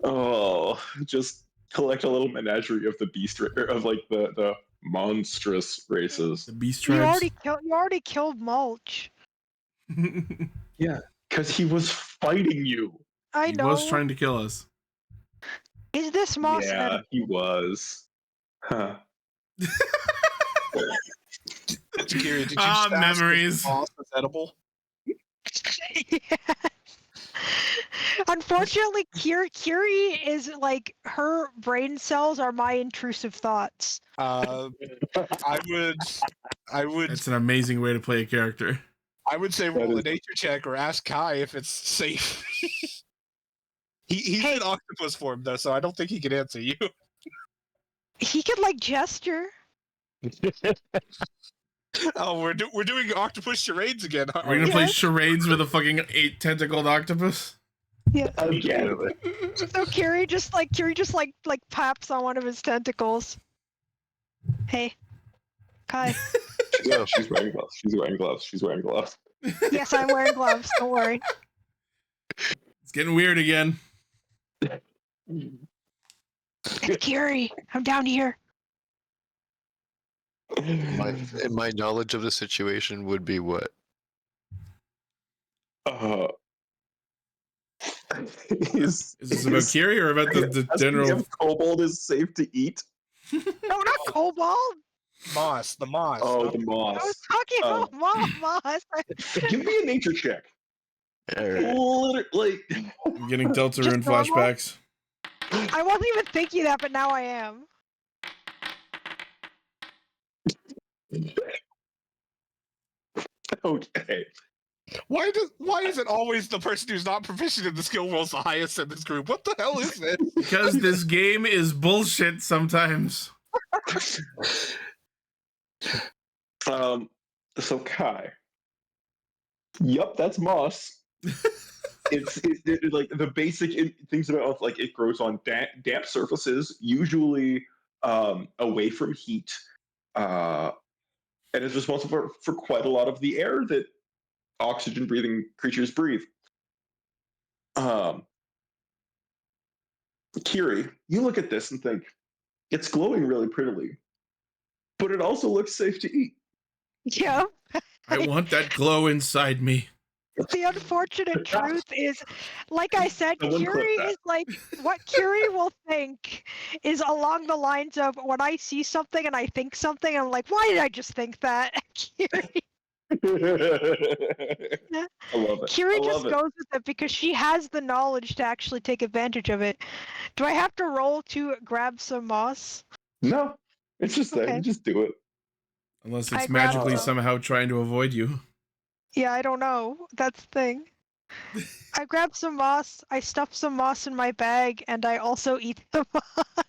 Oh, just collect a little menagerie of the beast of like the monstrous races. The beast You tribes. already killed Mulch. Yeah, because he was fighting you. I He know. was trying to kill us. Is this moss Yeah, edible? he was. Huh. Keery, did you Ah, just ask if memories. the moss is edible? Yes. Unfortunately, Keery is like her brain cells are my intrusive thoughts. I would That's an amazing way to play a character. say roll is- a nature check or ask Kai if it's safe. He's Hey. in octopus form though, so I don't think he can answer you. He could like gesture. Oh, we're doing octopus charades again. Are we gonna play Yes. charades with a fucking 8-tentacled octopus? Yeah. Again. So Keery just paps on one of his tentacles. Hey, Kai. No, she's wearing gloves. She's wearing gloves. She's wearing gloves. Yes, I'm wearing gloves. Don't worry. It's getting weird again. It's Keery. I'm down here. My knowledge of the situation would be what? Is Is this about Keery or about the general? If kobold is safe to eat? No, not Kobold. Moss, the moss. Oh, not the I moss. was talking about moss. Give me a nature check. All right. Like, I'm getting Deltarune Just normal? flashbacks. I wasn't even thinking that, but now I am. okay. Why is it always the person who's not proficient in the skill rolls the highest in this group? What the hell is this? Because this game is bullshit sometimes. So Kai. Yup, that's moss. It's like the basic things about like it grows on damp surfaces, usually away from heat, and is responsible for quite a lot of the air that oxygen breathing creatures breathe. Keery, you look at this and think it's glowing really prettily, but it also looks safe to eat. Yeah. I want that glow inside me. The unfortunate truth is, like I said, Someone clip Keery that. is like what Keery will think is along the lines of when I see something and I think something, I'm like, why did I just think that? Keery, I love it. Keery I just love it. goes with it because she has the knowledge to actually take advantage of it. Do I have to roll to grab some moss? No, it's just there. Okay. You just do it. Unless I it's grabbed magically some. somehow trying to avoid you. Yeah, I don't know. That's the thing. I grab some moss, I stuff some moss in my bag, and I also eat the moss.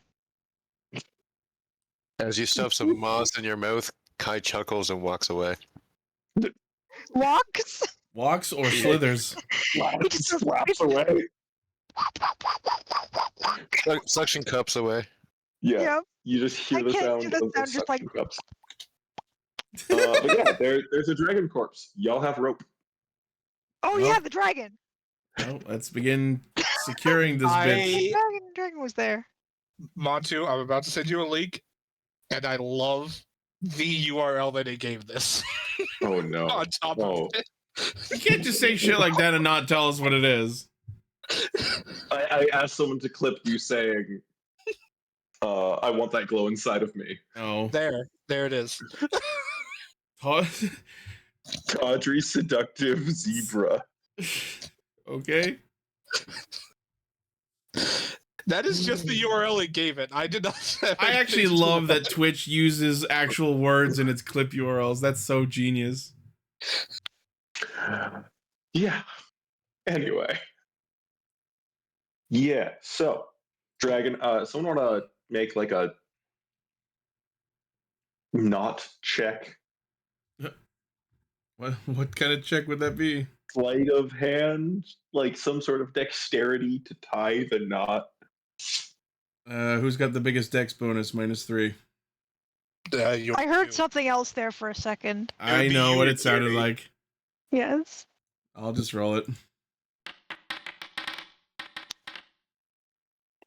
As you stuff some moss in your mouth, Kai chuckles and walks away. Walks? Walks or slithers. He just goes, Slaps away. Suction cups away. Yeah, Yep. you just hear I the can't sound do the of sound, just like- suction cups. But yeah, there's a dragon corpse. Y'all have rope. Oh Well- yeah, the dragon. Well, let's begin securing this bitch. Dragon was there. Montu, I'm about to send you a link, and I love the URL that it gave this. Oh no. On top Oh. of it. You can't just say shit like that and not tell us what it is. I asked someone to clip you saying, I want that glow inside of me. Oh. There it is. Tawdry seductive zebra. Okay. That is just the URL it gave it. I did not. I actually love that Twitch uses actual words in its clip URLs. That's so genius. Yeah. Anyway. Yeah, so dragon, someone wanna make like a not check, What kind of check would that be? sleight of hand, like some sort of dexterity to tie the knot. Who's got the biggest dex bonus? -3. I heard something else there for a second. I know what it sounded like. Yes. I'll just roll it.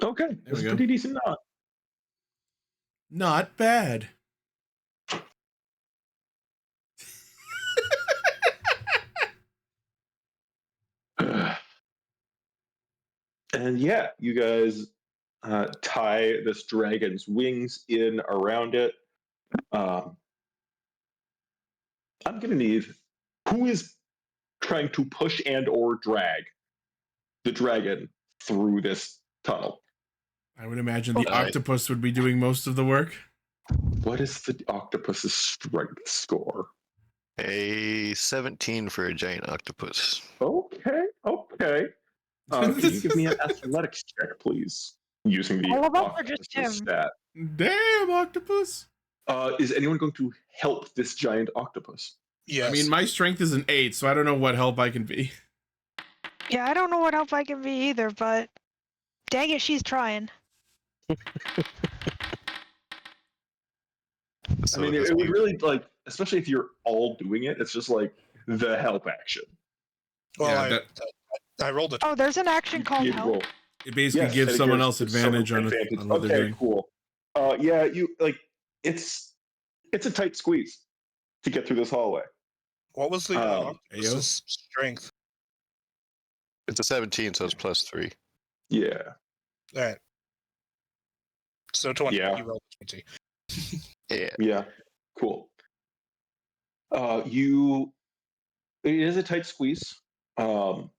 Okay, There we that's a go. pretty decent knot. Not bad. And yeah, you guys tie this dragon's wings in around it. I'm gonna need who is trying to push and or drag the dragon through this tunnel. I would imagine the octopus would be doing most of the work. What is the octopus's strength score? A 17 for a giant octopus. Okay. Can you give me an athletics check, please? Using the All of us or octopus's just him? stat. Damn, octopus. Is anyone going to help this giant octopus? Yes. I mean, my strength is an 8, so I don't know what help I can be. Yeah, I don't know what help I can be either, but dang it, she's trying. So I mean, it would really, like, especially if you're all doing it, it's just like the help action. well, yeah, I rolled it. Oh, there's an action called You help. roll. It basically Yes, gives and it someone gives else advantage someone on advantage. what they're Okay, doing. cool. Yeah, it's a tight squeeze to get through this hallway. What was the octopus's strength? It's a 17, so it's +3. Yeah. All right. So 20. Yeah. You rolled 20. Yeah. Cool. It is a tight squeeze. And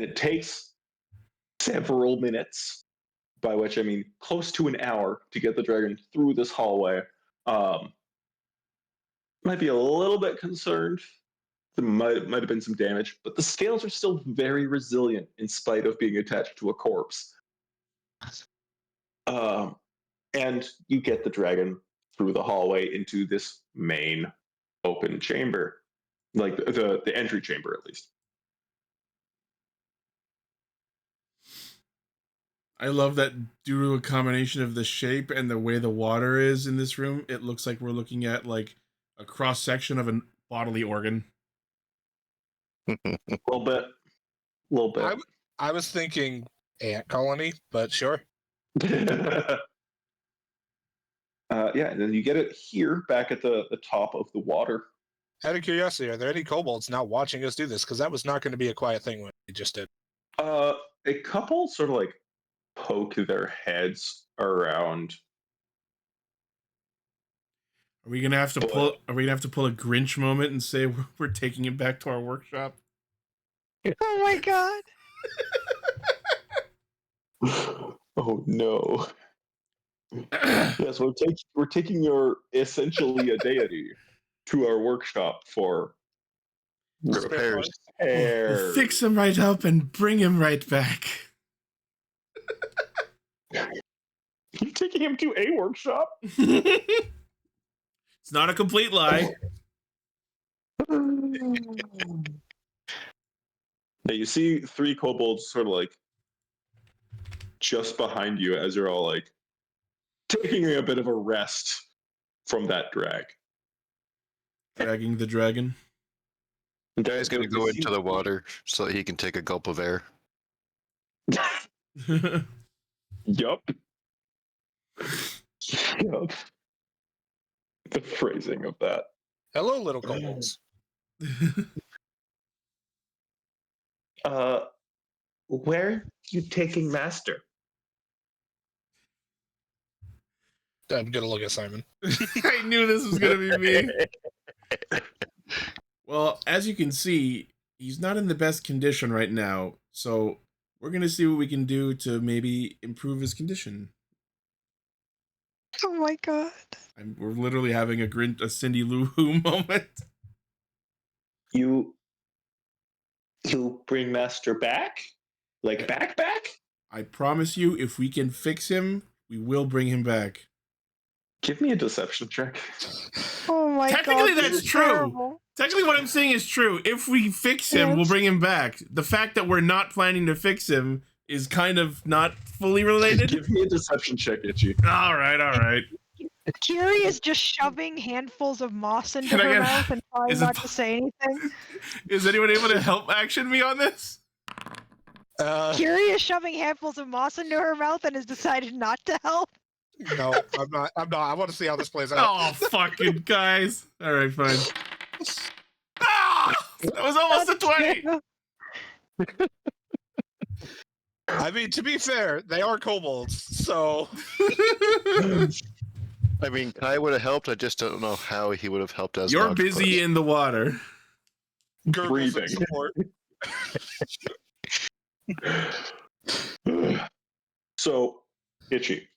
it takes several minutes, by which I mean close to an hour, to get the dragon through this hallway. Might be a little bit concerned. There might have been some damage, but the scales are still very resilient in spite of being attached to a corpse. And you get the dragon through the hallway into this main open chamber, like the entry chamber at least. I love that due to a combination of the shape and the way the water is in this room, it looks like we're looking at like a cross section of a bodily organ. A little bit. I was thinking ant colony, but sure. Yeah, and then you get it here, back at the top of the water. Out of curiosity, are there any kobolds now watching us do this? Because that was not going to be a quiet thing when we just did. A couple sort of like poke their heads around. Are we gonna have to pull? Are we gonna have to pull a Grinch moment and say we're taking it back to our workshop? Oh my god. Oh no. Yes, we're taking your essentially a deity to our workshop for Repairs. We'll fix him right up and bring him right back. You're taking him to a workshop? It's not a complete lie. Now you see 3 kobolds sort of like just behind you as you're all like taking a bit of a rest from that drag. Dragging the dragon. The guy's going to go into the water so that he can take a gulp of air. Yup. Yup. The phrasing of that. Hello, little kobolds. Where are you taking Master? I'm going to look at Simon. I knew this was going to be me. Well, as you can see, he's not in the best condition right now, so we're going to see what we can do to maybe improve his condition. Oh my god. We're literally having a Cindy Lou Who moment. You bring Master back? Like back? I promise you, if we can fix him, we will bring him back. Give me a deception check. Oh my god. Technically, this that's is true. terrible. Technically, what I'm saying is true. If we fix him, we'll bring him back. The fact that we're not planning to fix him is kind of not fully related. Give me a deception check, Itchy. All right. Keery is just shoving handfuls of moss into Can I her get- mouth and trying is it not po- to say anything. Is anyone able to help action me on this? Keery is shoving handfuls of moss into her mouth and has decided not to help. No, I'm not. I want to see how this plays out. Oh, fucking guys. All right, fine. Ah! That was almost a 20. I mean, to be fair, they are kobolds, so I mean, Kai would have helped. I just don't know how he would have helped as You're an busy octopus. in the water. gurgles Breathing. and support. So, Itchy.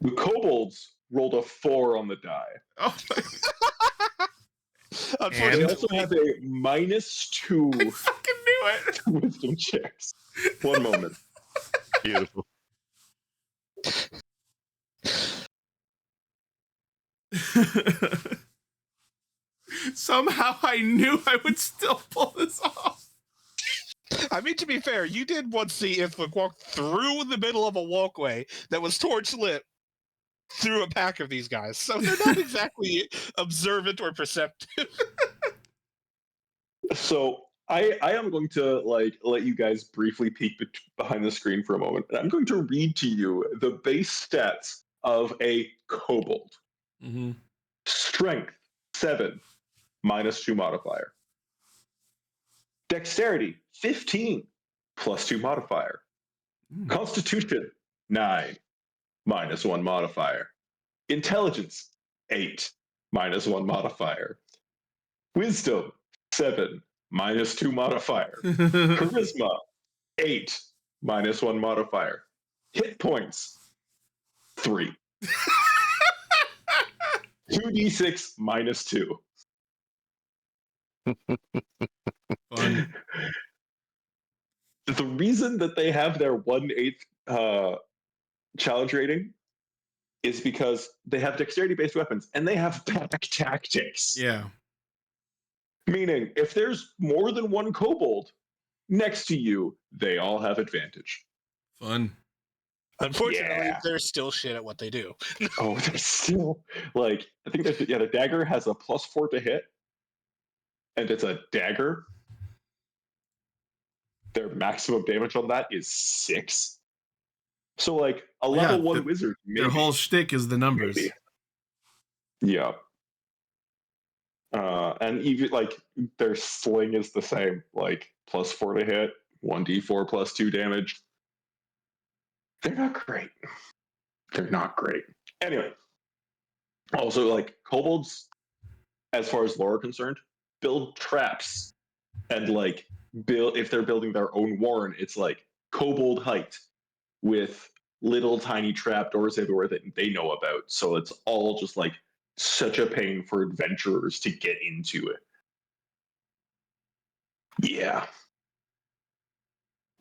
The kobolds rolled a 4 on the die. Oh, They And- also Unfortunately, have a -2 I fucking knew it. to wisdom checks. One moment. Beautiful. Somehow I knew I would still pull this off. I mean, to be fair, you did once see Ithlook walk through the middle of a walkway that was torch lit through a pack of these guys, so they're not exactly observant or perceptive. So I am going to let you guys briefly peek behind the screen for a moment, and I'm going to read to you the base stats of a kobold. Mm-hmm. Strength 7, -2 modifier. Dexterity 15, +2 modifier. Constitution 9, -1 modifier. Intelligence 8, -1 modifier. Wisdom 7, -2 modifier. Charisma 8, -1 modifier. Hit points 3. 2d6 -2. Fun. The reason that they have their 1/8 challenge rating is because they have dexterity-based weapons and they have pack tactics. Yeah. Meaning, if there's more than one kobold next to you, they all have advantage. Fun. Unfortunately, Yeah. they're still shit at what they do. Oh, they're still I think the dagger has a +4 to hit, and it's a dagger. Their maximum damage on that is 6. So, a level 1 wizard, maybe. Their whole shtick is the numbers. Maybe. Yeah. And even their sling is the same, +4 to hit, 1d4 +2 damage. They're not great. They're not great. Anyway, also kobolds, as far as lore are concerned, build traps and build if they're building their own warren. It's kobold height with little tiny trapdoors everywhere that they know about. So it's all just such a pain for adventurers to get into it. Yeah.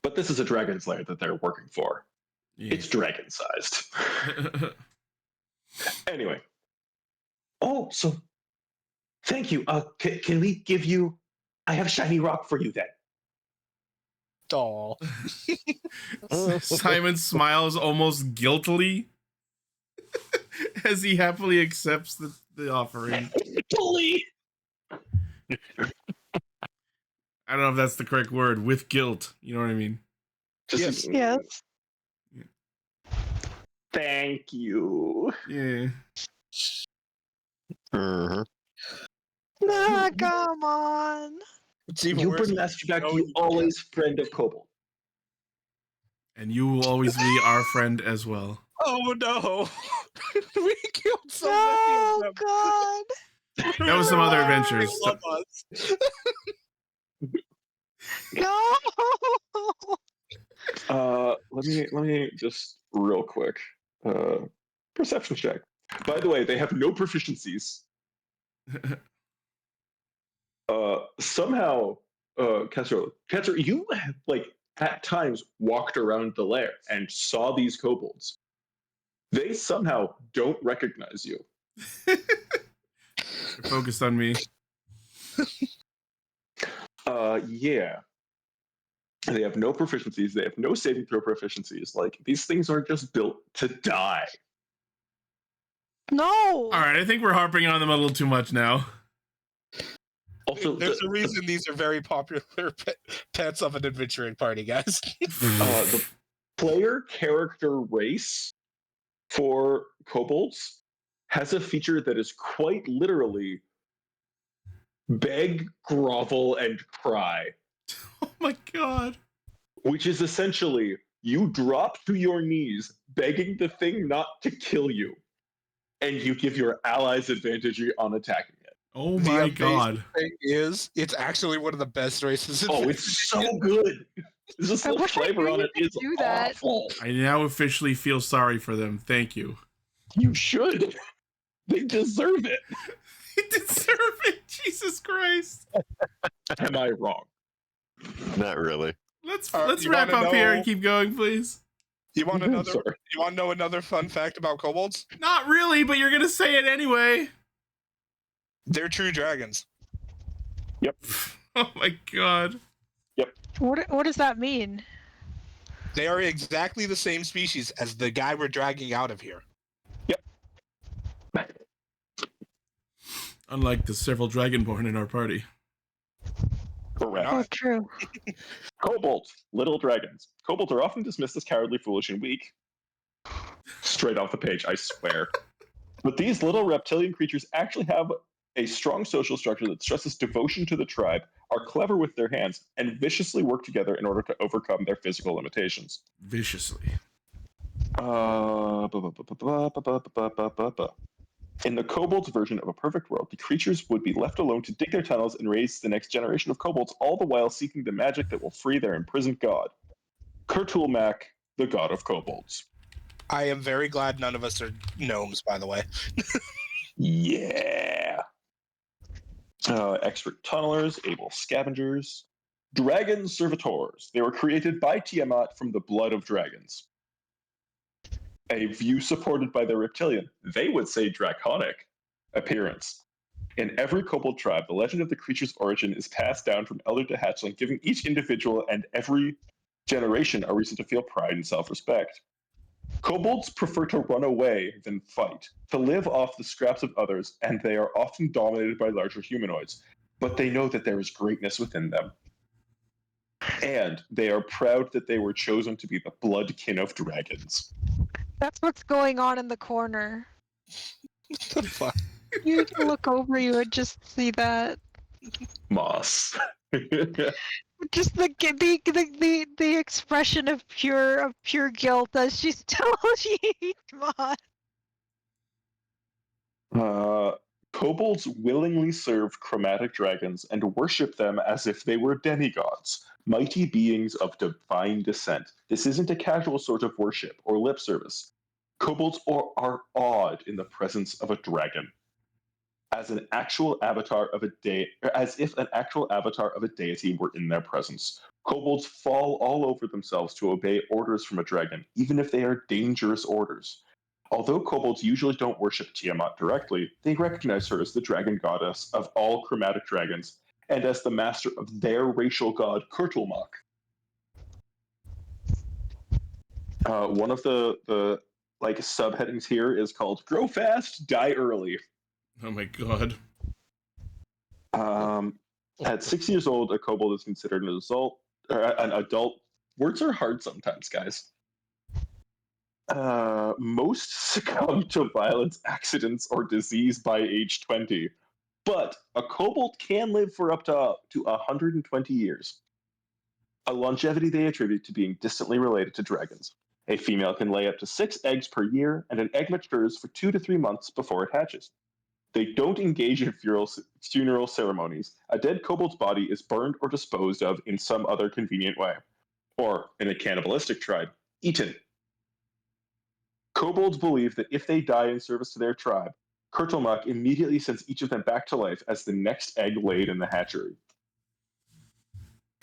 But this is a dragon slayer that they're working for. Yeah. It's dragon sized. Anyway. Oh, so thank you. Can we give you? I have shiny rock for you then. Aw. Simon smiles almost guiltily as he happily accepts the offering. Bully. I don't know if that's the correct word. With guilt. You know what I mean? Yes. Yes. Thank you. Yeah. Mhm. Ah, come on. It's even You worse. bring Master back. No, You you always friend of Kobold. And you will always be our friend as well. Oh no! We killed so many Oh of them. God. That was some other They adventures. love us. No. Let me just real quick. Perception check. By the way, they have no proficiencies. Somehow, Kessler, you have, at times walked around the lair and saw these kobolds. They somehow don't recognize you. They're focused on me. Yeah. They have no proficiencies. They have no saving throw proficiencies. Like, these things are just built to die. No. All right, I think we're harping on them a little too much now. Also, There's a reason these are very popular pets of an adventuring party, guys. the player character race for kobolds has a feature that is quite literally beg, grovel, and cry, Oh my god. which is essentially you drop to your knees begging the thing not to kill you, and you give your allies advantage on attacking it. Oh The my amazing god. thing is, it's actually one of the best races. In Oh, it's so good. Just I the wish I flavor knew on you it could is do that. awful. I now officially feel sorry for them. Thank you. You should. They deserve it. They deserve it. Jesus Christ. Am I wrong? Not really. Let's You wrap wanna up here and know- keep going, please. You want another? Sorry. You want to know another fun fact about kobolds? Not really, but you're gonna say it anyway. They're true dragons. Oh my god. What does that mean? They are exactly the same species as the guy we're dragging out of here. Unlike the several dragonborn in our party. Correct. Oh, true. Kobolds, little dragons. Kobolds are often dismissed as cowardly, foolish, and weak. Straight off the page, I swear. But these little reptilian creatures actually have a strong social structure that stresses devotion to the tribe, are clever with their hands, and viciously work together in order to overcome their physical limitations. Viciously. In the kobolds version of a perfect world, the creatures would be left alone to dig their tunnels and raise the next generation of kobolds, all the while seeking the magic that will free their imprisoned god. Kurtulmak, the god of kobolds. I am very glad none of us are gnomes, by the way. Yeah. Expert tunnelers, able scavengers. Dragon servitors. They were created by Tiamat from the blood of dragons. A view supported by the reptilian, they would say draconic, appearance. In every kobold tribe, the legend of the creature's origin is passed down from elder to hatchling, giving each individual and every generation a reason to feel pride and self-respect. Kobolds prefer to run away than fight, to live off the scraps of others, and they are often dominated by larger humanoids. But they know that there is greatness within them. And they are proud that they were chosen to be the bloodkin of dragons. That's what's going on in the corner. What the fuck? You can look over, you would just see that. Moss. Just the expression of pure guilt as she eats Moss. Kobolds willingly serve chromatic dragons and worship them as if they were demigods, mighty beings of divine descent. This isn't a casual sort of worship or lip service. Kobolds are awed in the presence of a dragon, as if an actual avatar of a deity were in their presence. Kobolds fall all over themselves to obey orders from a dragon, even if they are dangerous orders. Although kobolds usually don't worship Tiamat directly, they recognize her as the dragon goddess of all chromatic dragons and as the master of their racial god, Kurtulmak. One of the subheadings here is called "Grow Fast, Die Early." Oh my god. At 6 years old, a kobold is considered an adult. Words are hard sometimes, guys. Most succumb to violence, accidents, or disease by age 20, but a kobold can live for up to 120 years, a longevity they attribute to being distantly related to dragons. A female can lay up to 6 eggs per year, and an egg matures for 2 to 3 months before it hatches. They don't engage in funeral ceremonies. A dead kobold's body is burned or disposed of in some other convenient way, or, in a cannibalistic tribe, eaten. Kobolds believe that if they die in service to their tribe, Kurtulmak immediately sends each of them back to life as the next egg laid in the hatchery.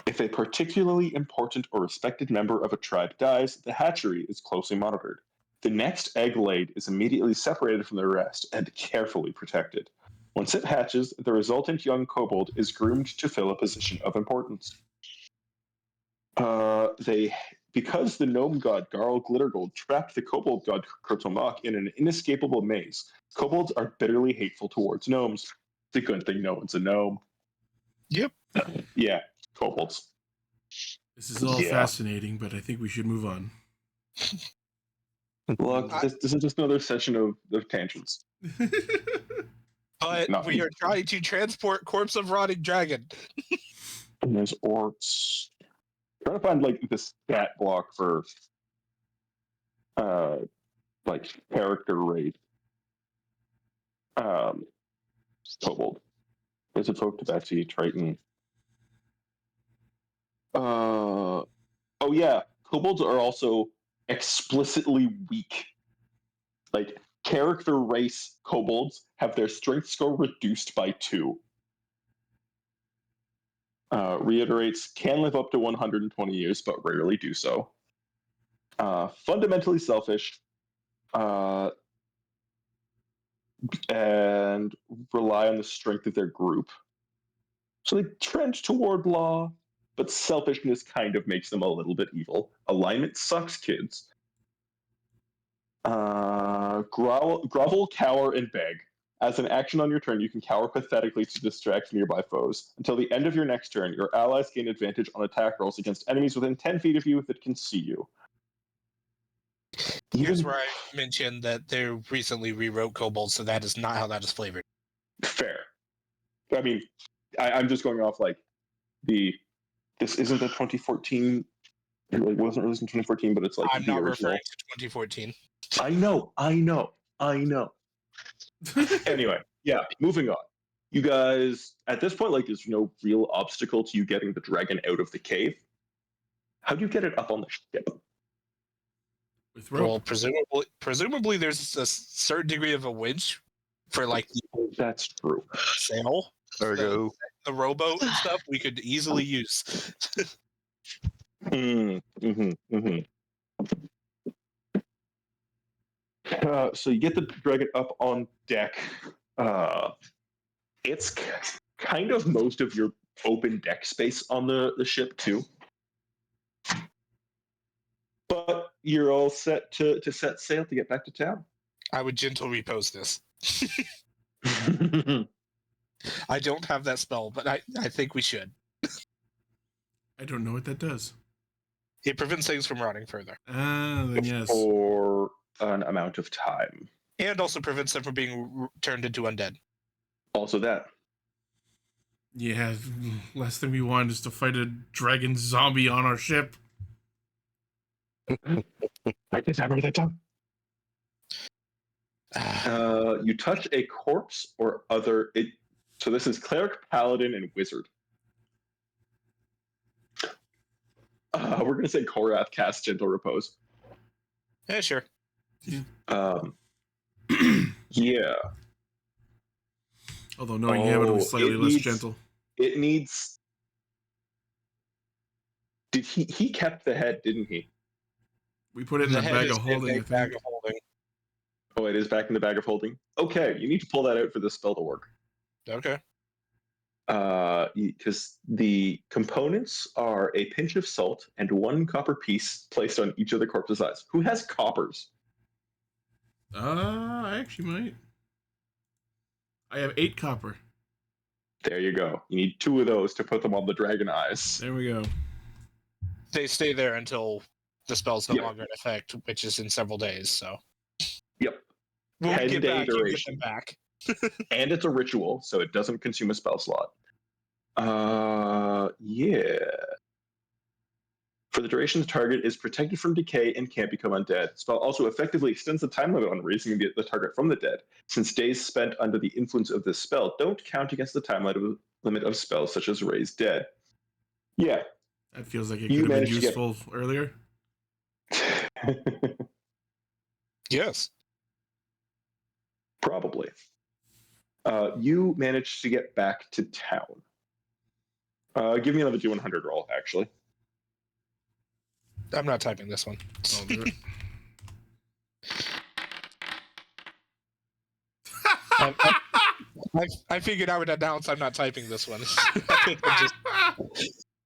If a particularly important or respected member of a tribe dies, the hatchery is closely monitored. The next egg laid is immediately separated from the rest and carefully protected. Once it hatches, the resultant young kobold is groomed to fill a position of importance. Because the gnome god Garl Glittergold trapped the kobold god Kurtomak in an inescapable maze, kobolds are bitterly hateful towards gnomes. It's a good thing no one's a gnome. Yep. Yeah, kobolds. This is all Yeah. fascinating, but I think we should move on. Look, this is just another session of tangents. But No. we are trying to transport corpse of rotting dragon. And there's orcs. Trying to find like the stat block for like character rate. Kobold. Is it folk to Betsy, Triton? Oh yeah. Kobolds are also explicitly weak. Like character race kobolds have their strength score reduced by 2. Reiterates, can live up to 120 years, but rarely do so. Fundamentally selfish, and rely on the strength of their group. So they trend toward law, but selfishness kind of makes them a little bit evil. Alignment sucks, kids. Grovel, cower, and beg. As an action on your turn, you can cower pathetically to distract nearby foes. Until the end of your next turn, your allies gain advantage on attack rolls against enemies within 10 feet of you that can see you. Here's where I mentioned that they recently rewrote Kobolds, so that is not how that is flavored. Fair. I mean, I'm just going off like this isn't the 2014. It wasn't released in 2014, but it's like I'm the not original. referring to 2014. I know. Anyway, yeah, moving on. You guys, at this point, like, there's no real obstacle to you getting the dragon out of the cave. How do you get it up on the ship? With rope. Well, presumably there's a certain degree of a winch for like the That's true. sail, Ergo. the rowboat and stuff we could easily use. So you get the dragon up on deck. It's kind of most of your open deck space on the ship too. But you're all set to set sail to get back to town. I would gentle repose this. I don't have that spell, but I think we should. I don't know what that does. It prevents things from rotting further. Then yes. For an amount of time. And also prevents them from being turned into undead. Also that. Yeah, last thing we want is to fight a dragon zombie on our ship. I did hammer that down. You touch a corpse or other. So this is cleric, paladin, and wizard. We're gonna say Korath casts gentle repose. Yeah, sure. Yeah. Although knowing him, it'll be slightly less gentle. It needs. Did he kept the head? Didn't he? We put it in the bag of holding. I think. Bag of holding. Oh, it is back in the bag of holding. Okay, you need to pull that out for this spell to work. Okay. Because the components are a pinch of salt and 1 copper piece placed on each of the corpse's eyes. Who has coppers? I actually might. I have 8 copper. There you go. You need 2 of those to put them on the dragon eyes. There we go. They stay there until the spell's no longer in effect, which is in several days. So. Yep. We'll 10-day get back. duration. You get them back. And it's a ritual, so it doesn't consume a spell slot. Yeah. For the duration, the target is protected from decay and can't become undead. The spell also effectively extends the time limit on raising the target from the dead, since days spent under the influence of this spell don't count against the time limit of spells such as Raise Dead. Yeah. That feels like it could have been useful earlier. Yes. Probably. You managed to get back to town. Give me another D100 roll, actually. I'm not typing this one. I'll do it. I figured I would announce I'm not typing this one. I think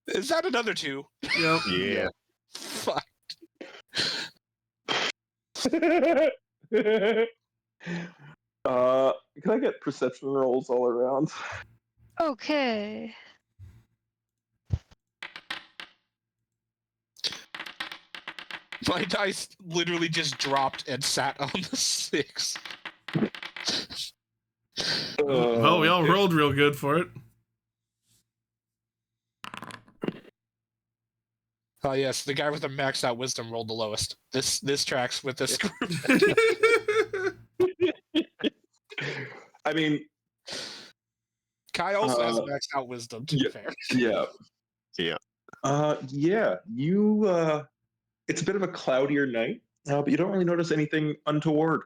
Is that another 2? Yep. Yeah. Fuck. Can I get perception rolls all around? Okay. My dice literally just dropped and sat on the 6. Well, we all rolled real good for it. Oh yes, the guy with the maxed out wisdom rolled the lowest. This tracks with this group. I mean, Kai also has maxed out wisdom, to be fair. yeah. Yeah. Yeah, you, it's a bit of a cloudier night, but you don't really notice anything untoward,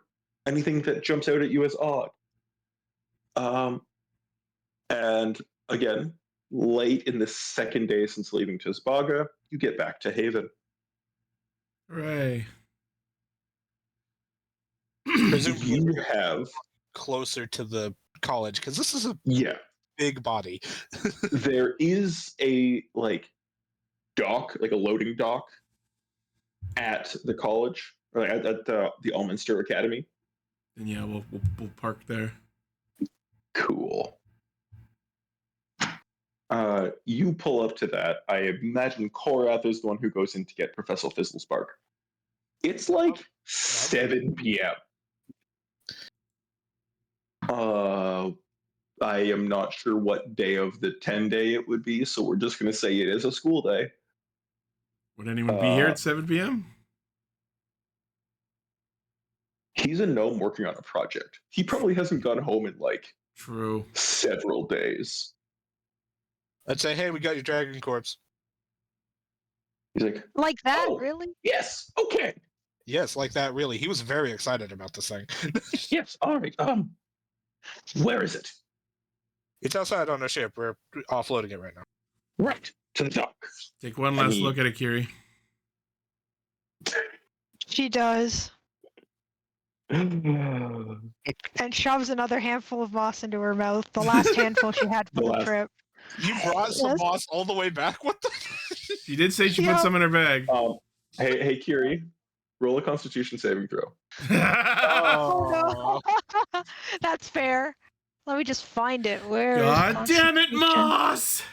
anything that jumps out at you as odd. And again, late in the second day since leaving Tisbaga, you get back to Haven. Right. Presumably You we're have, closer to the college, because this is a yeah, big body. there is a dock, like a loading dock at the college, or at the Alminster Academy. And yeah, we'll park there. Cool. You pull up to that. I imagine Korath is the one who goes in to get Professor Fizzlespark. It's like 7 p.m. I am not sure what day of the 10-day it would be, so we're just going to say it is a school day. Would anyone be here at 7 p.m.? He's a gnome working on a project. He probably hasn't gone home in True. several days. I'd say, hey, we got your dragon corpse. He's like, Like that, Oh. really? yes, okay, Yes, like that, really. He was very excited about this thing. yes, all right. Where is it? It's outside on a ship. We're offloading it right now. Right to the dock. Take one last mean- look at it, Keery. She does. The And shoves another handful of moss into her mouth. The last handful she had for The the last- trip. You brought some Yes. moss all the way back? What the? She did say she Yeah. put some in her bag. hey, Keery, roll a Constitution saving throw. Oh no. That's fair. Let me just find it. Where is God damn it, Constitution? Moss!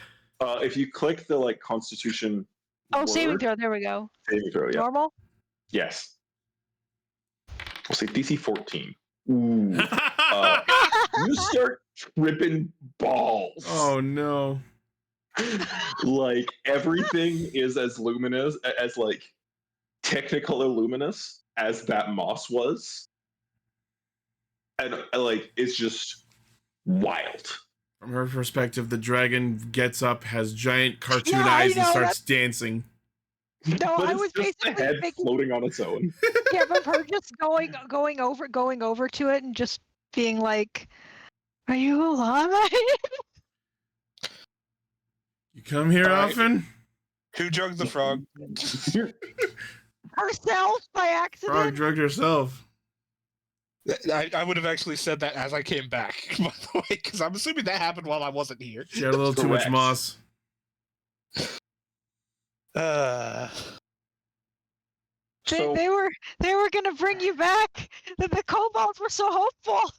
If you click the Constitution. Oh, saving word, throw. There we go. Saving throw. Yeah. Normal? Yes. We'll say DC 14. Ooh. You start tripping balls. Oh no. Everything is as luminous, as technicolor luminous as that moss was, and it's just wild. From her perspective, the dragon gets up, has giant cartoon Yeah, I eyes, and know, starts dancing. No, But I it's was just the basically head thinking, floating on its own. yeah, but her just going over to it and just being like, "Are you alive?" You come here Alright. often? Who drugged the frog? Herself by Frog accident. drugged herself. I would have actually said that as I came back, by the way, because I'm assuming that happened while I wasn't here. She had a little too much Correct. moss. They, So- they were gonna bring you back. The kobolds were so hopeful.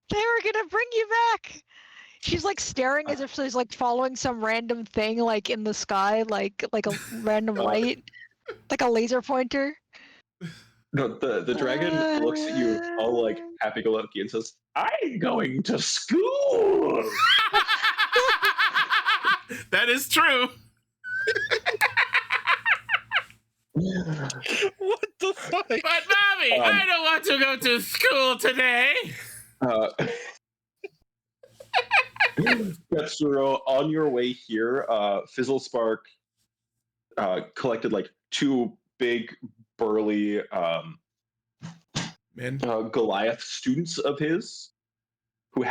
They were gonna bring you back. She's staring as if she's following some random thing in the sky, like a random light, like a laser pointer. No, the dragon looks at you all happy-go-lucky and says, "I'm going to school." That is true. What the fuck? But Mommy, I don't want to go to school today. Betsuro, on your way here, Fizzlespark collected 2 big, burly Man, Goliath students of his who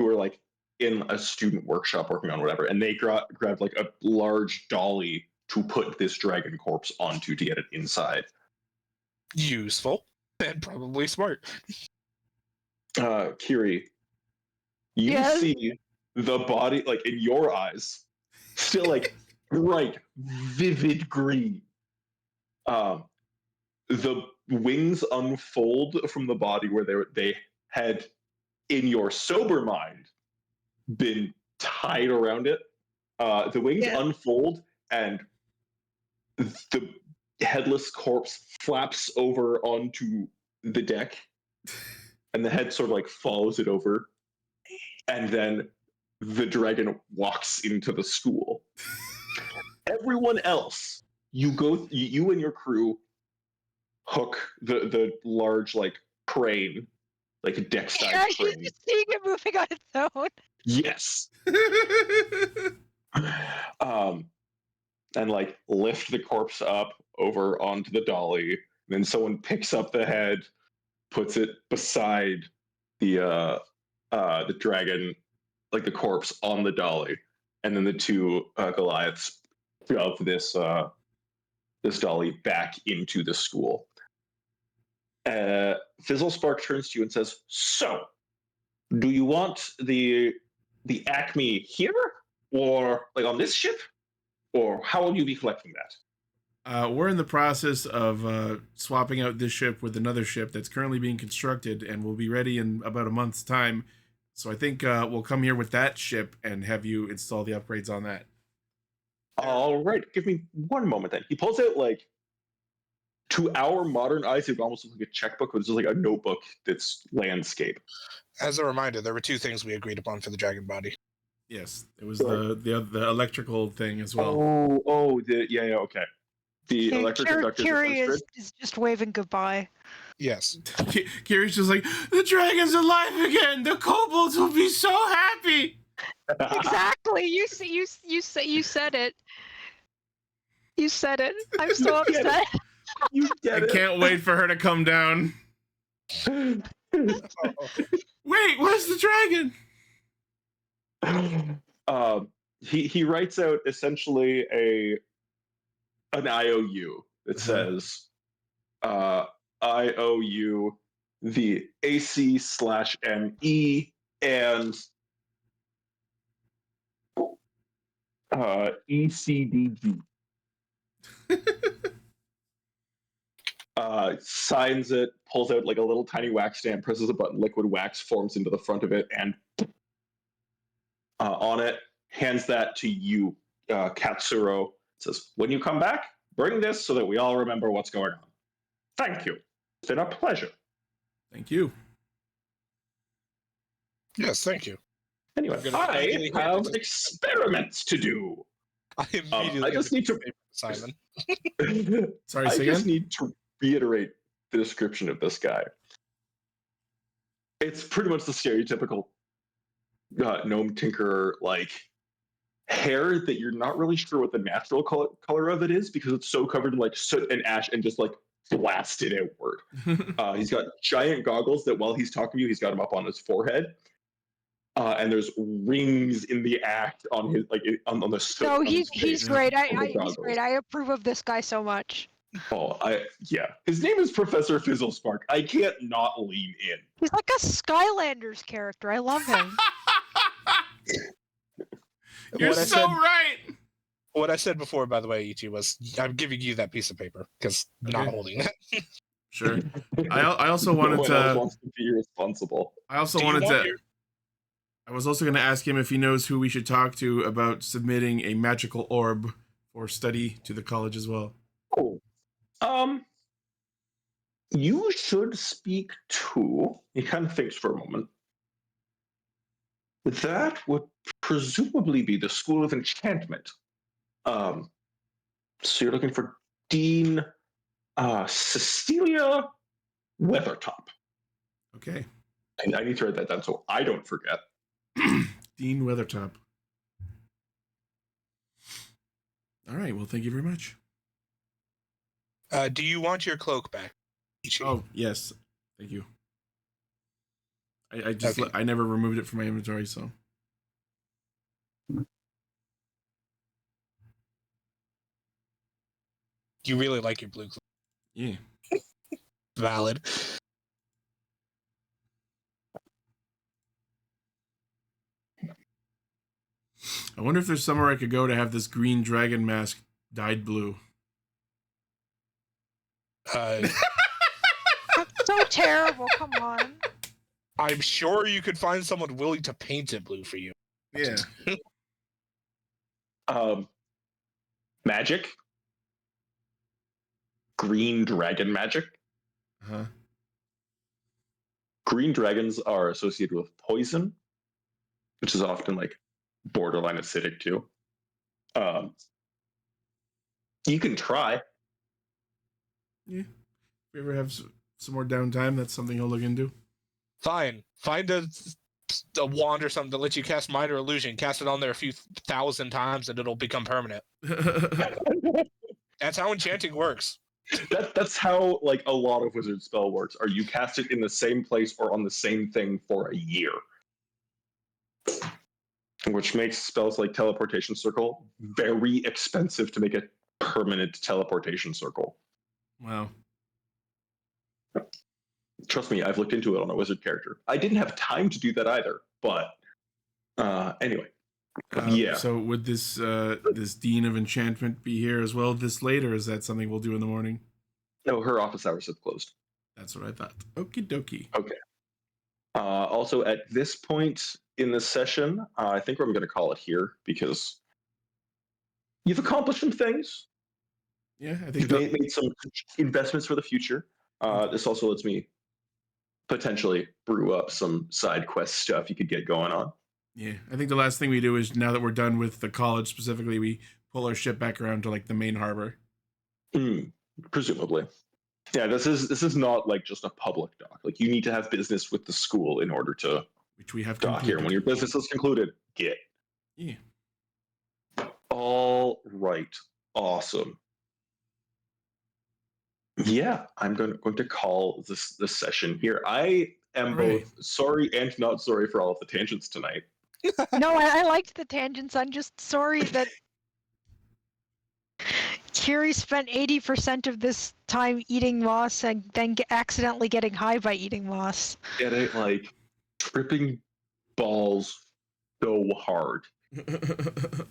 were in a student workshop working on whatever, and they grabbed a large dolly to put this dragon corpse onto to get it inside. Useful and probably smart. Keery, you Yes? see the body in your eyes still bright, vivid green. The wings unfold from the body where they had, in your sober mind, been tied around it. The wings unfold, and the headless corpse flaps over onto the deck, and the head sort of like follows it over, and then the dragon walks into the school. Everyone else, you and your crew hook the large like crane, like a deck side Are you crane. just seeing it moving on its own? Yes. And like lift the corpse up over onto the dolly. Then someone picks up the head, puts it beside the dragon, like the corpse on the dolly, and then the two Goliaths shove this dolly back into the school. Fizzlespark turns to you and says, "So, do you want the Acme here, or like on this ship, or how will you be collecting that?" We're in the process of swapping out this ship with another ship that's currently being constructed and will be ready in about a month's time. So I think we'll come here with that ship and have you install the upgrades on that. All right, give me one moment then. He pulls out like, to our modern eyes, it would almost look like a checkbook, but it's just like a notebook that's landscape. As a reminder, there were two things we agreed upon for the dragon body. Yes, it was the electrical thing as well. Okay. The electric conductor. Keery is just waving goodbye. Yes. Keery's just like, the dragon's alive again. The kobolds will be so happy. Exactly. You said it. You said it. I'm so upset. You get it. I can't wait for her to come down. Wait, where's the dragon? He writes out essentially an IOU that says, I owe you the AC/ME and ECDG. Signs it, pulls out like a little tiny wax stamp, presses a button, liquid wax forms into the front of it, and on it, hands that to you, Katsuro. Says, "When you come back, bring this so that we all remember what's going on." Thank you. It's been a pleasure. Thank you. Yes, thank you. Anyway, I have experiments to do. I immediately just need to Simon. Sorry, I say just again? need to reiterate the description of this guy. It's pretty much the stereotypical gnome tinkerer, like hair that you're not really sure what the natural color of it is because it's so covered in like soot and ash and just like blasted outward. He's got giant goggles that while he's talking to you, he's got them up on his forehead. And there's rings in the act on his on the soot. No, on he's great. he's great. I approve of this guy so much. Oh, his name is Professor Fizzlespark. I can't not lean in. He's like a Skylanders character. I love him. You're right. What I said before, by the way, ET, was I'm giving you that piece of paper because not holding it. Sure. I also wanted no one else wants to be responsible. I also wanted to. I was also going to ask him if he knows who we should talk to about submitting a magical orb for study to the college as well. Oh. You should speak to. He kind of thinks for a moment. That would presumably be the School of Enchantment. So you're looking for Dean Cecilia Weathertop. Okay. I need to write that down so I don't forget. Dean Weathertop. All right. Well, thank you very much. Do you want your cloak back, Ichi? Oh, yes. Thank you. I just Okay. I never removed it from my inventory, so. You really like your blue cloak. Yeah. Valid. I wonder if there's somewhere I could go to have this green dragon mask dyed blue. That's so terrible. Come on. I'm sure you could find someone willing to paint it blue for you. Yeah. Magic. Green dragon magic. Huh. Green dragons are associated with poison, which is often like borderline acidic too. You can try. Yeah. If we ever have some more downtime, that's something he'll look into. Fine. Find a wand or something to let you cast minor illusion. Cast it on there a few thousand times and it'll become permanent. That's how enchanting works. That's how like a lot of wizard spell works. Are you cast it in the same place or on the same thing for a year, which makes spells like teleportation circle very expensive to make a permanent teleportation circle. Wow. Trust me, I've looked into it on a wizard character. I didn't have time to do that either, but anyway. Yeah. So would this this Dean of Enchantment be here as well this late, or is that something we'll do in the morning? No, her office hours have closed. That's what I thought. Okie dokie. Okay. Also, at this point in the session, I think I'm going to call it here because you've accomplished some things. Yeah, I think You've made some investments for the future. This also lets me potentially brew up some side quest stuff you could get going on. Yeah, I think the last thing we do is, now that we're done with the college specifically, we pull our ship back around to like the main harbor. Presumably. Yeah, this is not like just a public dock. Like you need to have business with the school in order to Which we have dock here. When your business is concluded, get. Yeah. All right. Awesome. Yeah, I'm going to call this session here. I am both sorry and not sorry for all of the tangents tonight. No, I liked the tangents. I'm just sorry that Keery spent 80% of this time eating moss and then accidentally getting high by eating moss. Getting like tripping balls so hard.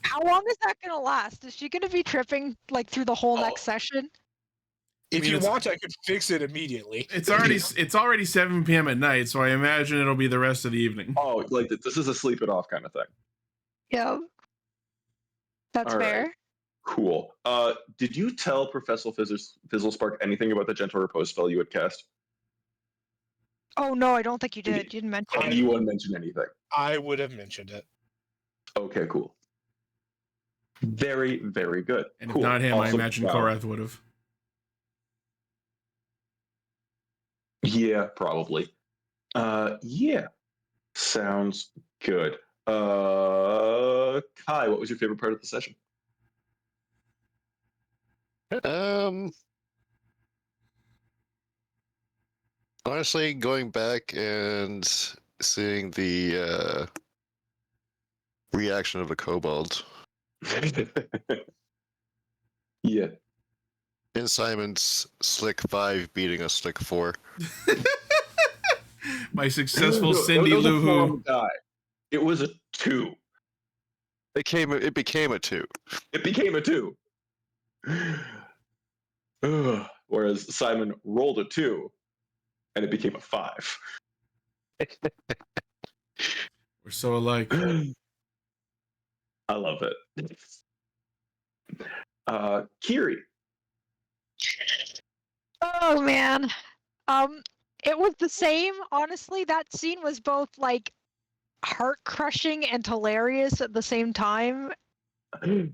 How long is that going to last? Is she going to be tripping like through the whole next session? If mean, you it's- want, I could fix it immediately. It's already 7 p.m. at night, so I imagine it'll be the rest of the evening. Oh, like this is a sleep it off kind of thing. Yeah. That's All right. fair. Cool. Did you tell Professor Fizzlespark anything about the Gentle Repose spell you had cast? Oh, no, I don't think you did. You didn't mention it. Anyone mention anything? I would have mentioned it. Okay, cool. Very, very good. And cool. if not him, I Awesome. imagine Wow. Korath would have. Yeah, probably. Yeah. Sounds good. Kai, what was your favorite part of the session? Honestly, going back and seeing the reaction of the kobolds Yeah. in Simon's Slick 5 beating a Slick 4. My successful No, Cindy that was a Lou four Who. on die. It was a 2. It became a 2. It became a 2. Ugh. Whereas Simon rolled a 2, and it became a 5. We're so alike. I love it. Keery. Oh, man. It was the same. Honestly, that scene was both like heart-crushing and hilarious at the same time.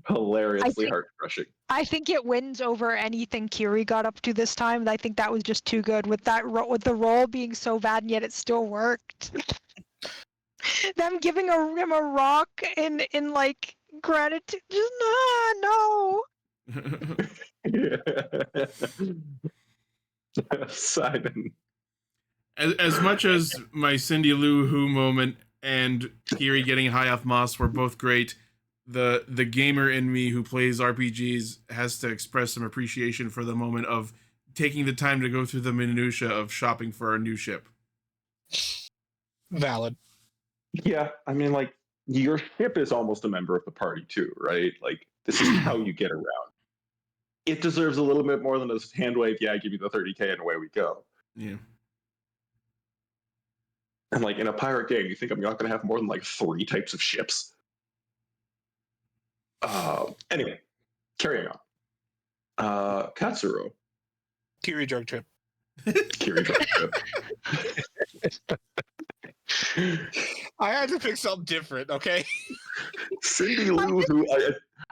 Hilariously think- heart-crushing. I think it wins over anything Keery got up to this time. I think that was just too good with that with the role being so bad and yet it still worked. Them giving him a rock in like gratitude. Just no. Simon. As much as my Cindy Lou Who moment and Keery getting high off moss were both great, the gamer in me who plays RPGs has to express some appreciation for the moment of taking the time to go through the minutia of shopping for our new ship. Valid. Yeah, I mean, like, your ship is almost a member of the party too, right? Like this is how you get around. It deserves a little bit more than a hand wave. Yeah, I give you the 30K and away we go. Yeah. And like in a pirate game, you think I'm not going to have more than like 3 types of ships? Anyway, carrying on. Katsuro. Keery drug trip. Keery drug trip. I had to pick something different, okay? Cindy Lou, who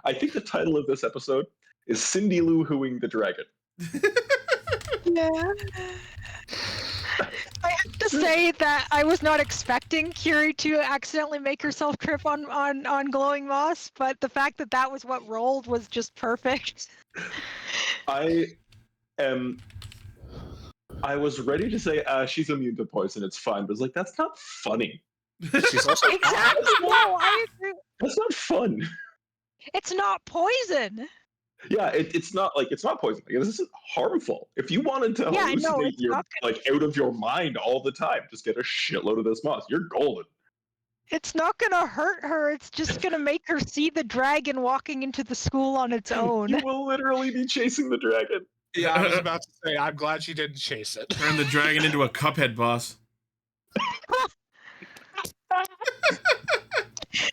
I think the title of this episode is Cindy Lou Hooing the Dragon. Yeah. I have to say that I was not expecting Keery to accidentally make herself trip on glowing moss, but the fact that that was what rolled was just perfect. I was ready to say she's immune to poison, it's fine, but it's like that's not funny. She's also Exactly. No, I agree. That's not fun. It's not poison. Yeah, it's not poison. Like, this isn't harmful. If you wanted to Yeah, I know, hallucinate it's your not like out of your mind all the time, just get a shitload of this moss. You're golden. It's not gonna hurt her. It's just gonna make her see the dragon walking into the school on its own. You will literally be chasing the dragon. Yeah, I was about to say, I'm glad she didn't chase it. Turn the dragon into a Cuphead boss.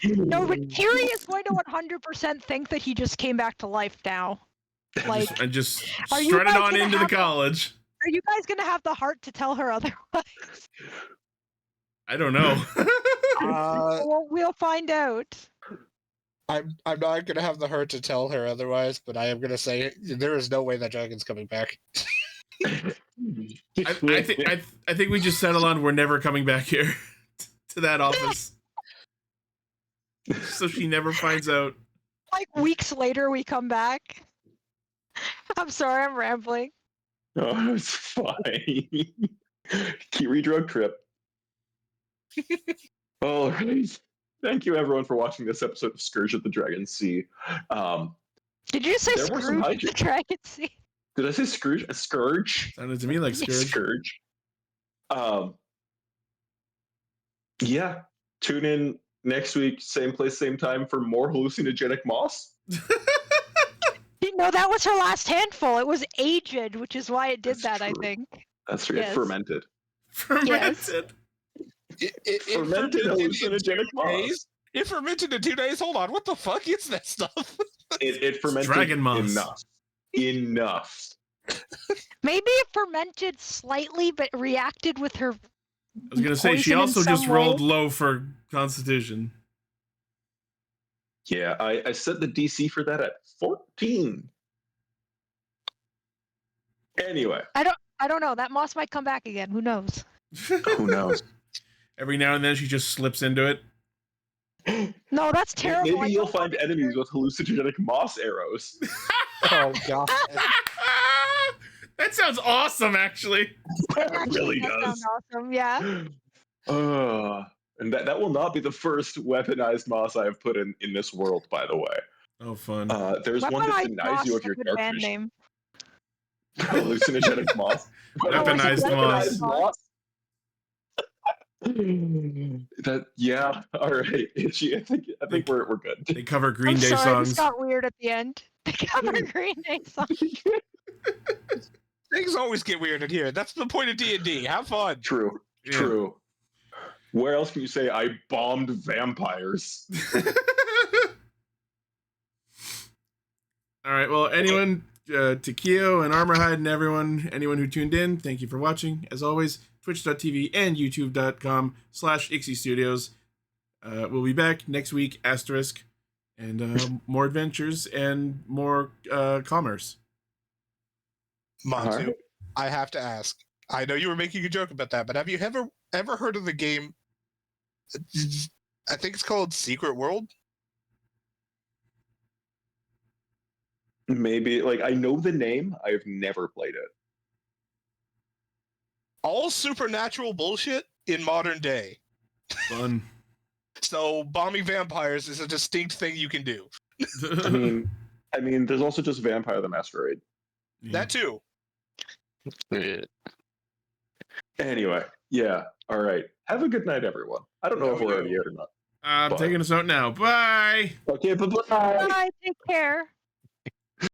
No, but Keery is going to 100% think that he just came back to life now. Like, And just are you strutted guys on gonna into the have- college. are you guys gonna have the heart to tell her otherwise? I don't know. Well, we'll find out. I'm not gonna have the heart to tell her otherwise, but I am gonna say there is no way that dragon's coming back. I think we just settle on we're never coming back here to that office. So she never finds out. Like weeks later, we come back. I'm sorry, I'm rambling. Oh, it's fine. Keery drug trip. All right. Thank you, everyone, for watching this episode of Scourge at the Dragon Sea. Did you say There were some Scrooge the hijinks. Dragon Sea? Did I say Scourge? A Scourge? Sounded to me like Scourge. Scourge. Yeah. Tune in next week, same place, same time, for more hallucinogenic moss. No, that was her last handful. It was aged, which is why it did That's that, I true. think. That's right. Yes. Fermented. Fermented. It Fermented hallucinogenic moss. It fermented in 2 days. Hold on, what the fuck is that stuff? It fermented Dragon moss. enough. Maybe it fermented slightly, but reacted with her. I was gonna say she poison in also just some rolled way. low for Constitution. Yeah, I set the DC for that at 14. Anyway, I don't know. That moss might come back again. Who knows? who knows? Every now and then she just slips into it. No, that's terrible. I Maybe you'll don't find want enemies with hallucinogenic moss arrows. Oh god. That sounds awesome, actually. That Actually, really that does. sounds awesome. Yeah. And that will not be the first weaponized moss I have put in this world, by the way. Oh, fun. There's one that Weaponized denies moss you is of a your good dark band vision. name. Hallucinogenic moss. Weaponized Weaponized moss. That yeah. All right, Itchy. I think we're good. They cover Green I'm Day sorry, songs. this got weird at the end. They cover Green Day songs. Things always get weird in here. That's the point of D&D. Have fun. True. Yeah. True. Where else can you say I bombed vampires? All right. Well, anyone, Takio and Armorhide and anyone who tuned in, thank you for watching. As always, twitch.tv and youtube.com/Ixie Studios. We'll be back next week, asterisk, and more adventures and more commerce. Montu, Alright. I have to ask. I know you were making a joke about that, but have you ever heard of the game? I think it's called Secret World. Maybe like I know the name. I've never played it. All supernatural bullshit in modern day. Fun. So bombing vampires is a distinct thing you can do. I mean, there's also just Vampire the Masquerade. Yeah. That too. Yeah. Anyway, yeah. All right. Have a good night, everyone. I don't know if we're already out or not. I'm Bye. taking us out now. Bye. Okay, bye-bye. Bye. Take care.